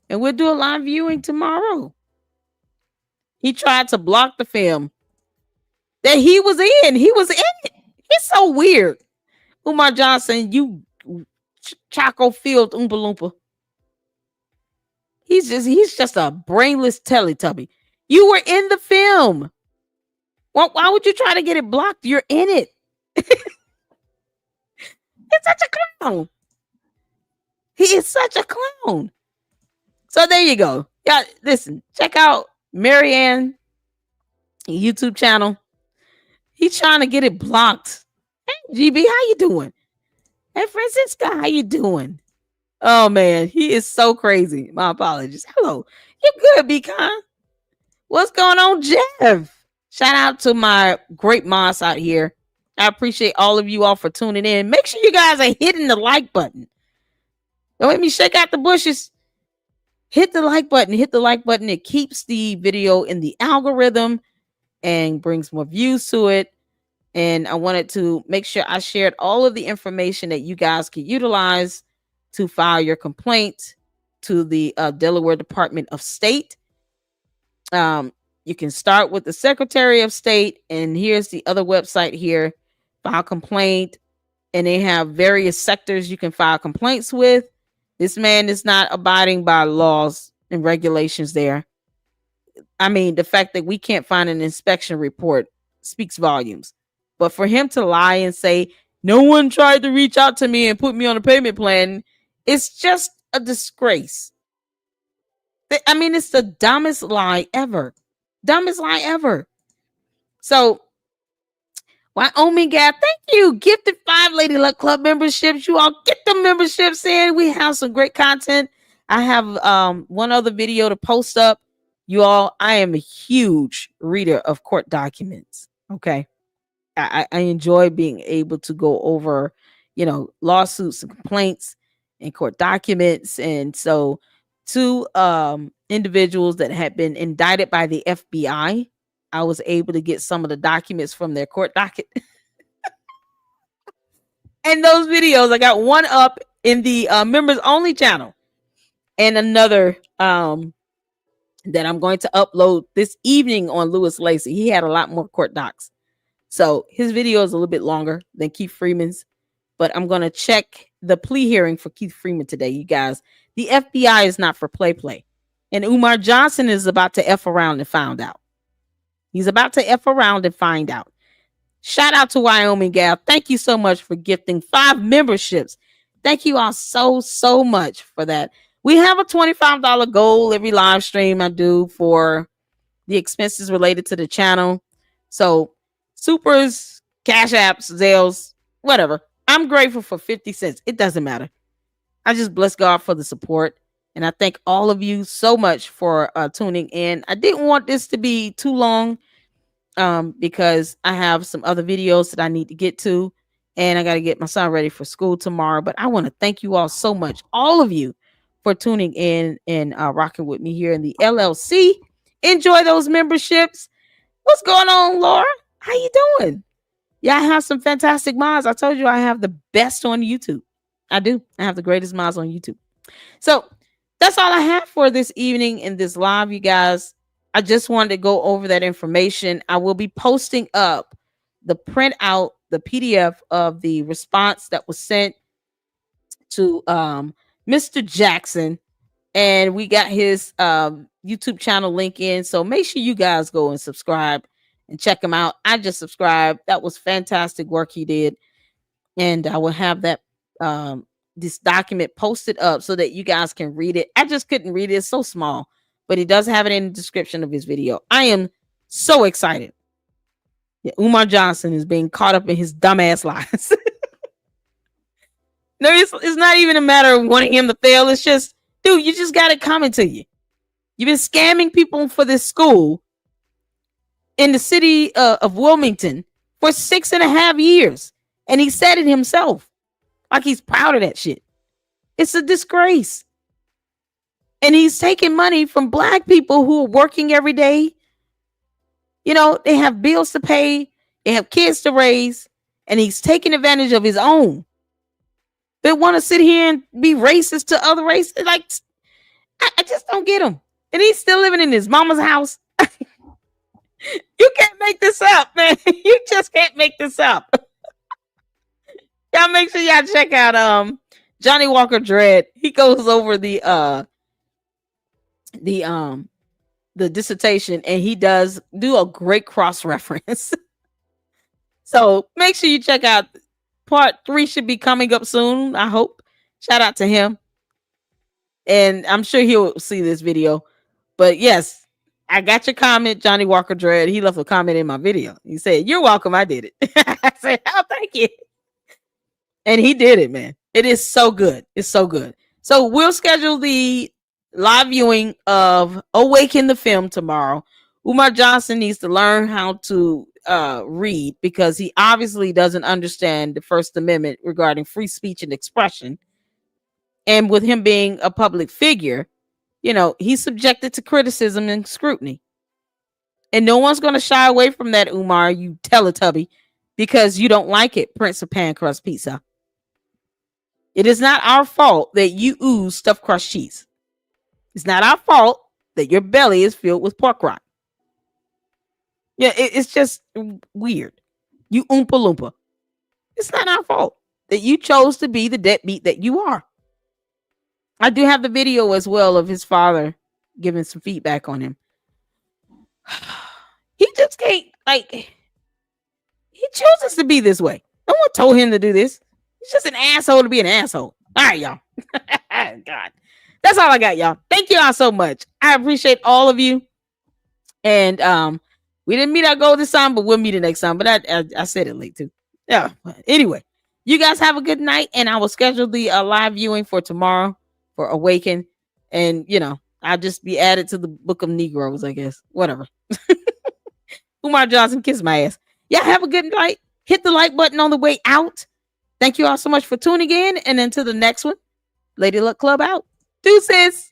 And we'll do a live viewing tomorrow. He tried to block the film that he was in. He was in it. It's so weird. Umar Johnson, you Chaco Field Oompa Loompa. He's just a brainless Teletubby. You were in the film. Why would you try to get it blocked? You're in it. It's such a clown. He is such a clown. So there you go. Yeah, listen, check out Mary Ann YouTube channel. He's trying to get it blocked. Hey, GB, how you doing? Hey, Francisca, how you doing? Oh man, he is so crazy. My apologies. Hello, you good, Be Kind? What's going on, Jeff? Shout out to my great moms out here. I appreciate all of you all for tuning in. Make sure you guys are hitting the like button. Don't let me shake out the bushes. Hit the like button. Hit the like button. It keeps the video in the algorithm and brings more views to it. And I wanted to make sure I shared all of the information that you guys can utilize to file your complaint to the Delaware Department of State. You can start with the Secretary of State, and here's the other website here, file complaint, and they have various sectors you can file complaints with. This man is not abiding by laws and regulations there. I mean, the fact that we can't find an inspection report speaks volumes. But for him to lie and say, no one tried to reach out to me and put me on a payment plan, it's just a disgrace. I mean, it's the dumbest lie ever. Dumbest lie ever. So, Wyoming Gap, thank you. Gifted 5 Lady Luck Club memberships. You all get the memberships in. We have some great content. I have one other video to post up. You all, I am a huge reader of court documents. Okay. I enjoy being able to go over, lawsuits and complaints and court documents. And so 2 individuals that had been indicted by the FBI, I was able to get some of the documents from their court docket. And those videos, I got one up in the members only channel and another that I'm going to upload this evening on Lewis Lacey. He had a lot more court docs. So his video is a little bit longer than Keith Freeman's, but I'm going to check the plea hearing for Keith Freeman today, you guys. The FBI is not for play. And Umar Johnson is about to F around and find out. He's about to F around and find out. Shout out to Wyoming Gal. Thank you so much for gifting 5 memberships. Thank you all so much for that. We have a $25 goal every live stream I do for the expenses related to the channel. So supers, cash apps, Zelles, whatever. I'm grateful for 50 cents. It doesn't matter. I just bless God for the support. And I thank all of you so much for tuning in. I didn't want this to be too long because I have some other videos that I need to get to. And I got to get my son ready for school tomorrow. But I want to thank you all so much, all of you, for tuning in and rocking with me here in the LLC. Enjoy those memberships. What's going on, Laura? How you doing? Yeah, I have some fantastic mods. I told you I have the best on YouTube. I do. I have the greatest mods on YouTube. So that's all I have for this evening in this live, you guys. I just wanted to go over that information. I will be posting up the printout, the PDF of the response that was sent to Mr. Jackson. And we got his YouTube channel link in. So make sure you guys go and subscribe and check him out. I just subscribed. That was fantastic work he did. And I will have that this document posted up so that you guys can read it. I just couldn't read it. It's so small, but he does have it in the description of his video. I am so excited. Yeah, Umar Johnson is being caught up in his dumbass lies. No, it's not even a matter of wanting him to fail. It's just, dude, you just got it coming to you. You've been scamming people for this school in the city of Wilmington for 6.5 years. And he said it himself. Like he's proud of that shit. It's a disgrace. And he's taking money from Black people who are working every day. You know, they have bills to pay. They have kids to raise. And he's taking advantage of his own. They want to sit here and be racist to other races. Like, I just don't get him. And he's still living in his mama's house. You can't make this up, man. You just can't make this up. Y'all make sure y'all check out Johnny Walker Dread. He goes over the dissertation, and he does do a great cross reference. So make sure you check out part 3. Should be coming up soon, I hope. Shout out to him. And I'm sure he'll see this video. But yes, I got your comment, Johnny Walker Dread. He left a comment in my video. He said, "You're welcome. I did it." I said, "Oh, thank you." And he did it, man. It is so good. It's so good. So we'll schedule the live viewing of Awaken the film tomorrow. Umar Johnson needs to learn how to read, because he obviously doesn't understand the First Amendment regarding free speech and expression. And with him being a public figure, he's subjected to criticism and scrutiny. And no one's going to shy away from that, Umar, you Teletubby, because you don't like it, Prince of Pan Crust Pizza. It is not our fault that you ooze stuffed crust cheese. It's not our fault that your belly is filled with pork rock. Yeah, it's just weird. You Oompa Loompa. It's not our fault that you chose to be the deadbeat that you are. I do have the video as well of his father giving some feedback on him. He just can't, he chooses to be this way. No one told him to do this. He's just an asshole to be an asshole. All right, y'all. God. That's all I got, y'all. Thank you all so much. I appreciate all of you. And we didn't meet our goal this time, but we'll meet it next time. But I said it late too. Yeah. Anyway, you guys have a good night, and I will schedule the live viewing for tomorrow for Awaken. And I'll just be added to the Book of Negroes, I guess. Whatever. Umar Johnson, kiss my ass. Y'all have a good night. Hit the like button on the way out. Thank you all so much for tuning in. And until the next one, Lady Luck Club out. Deuces.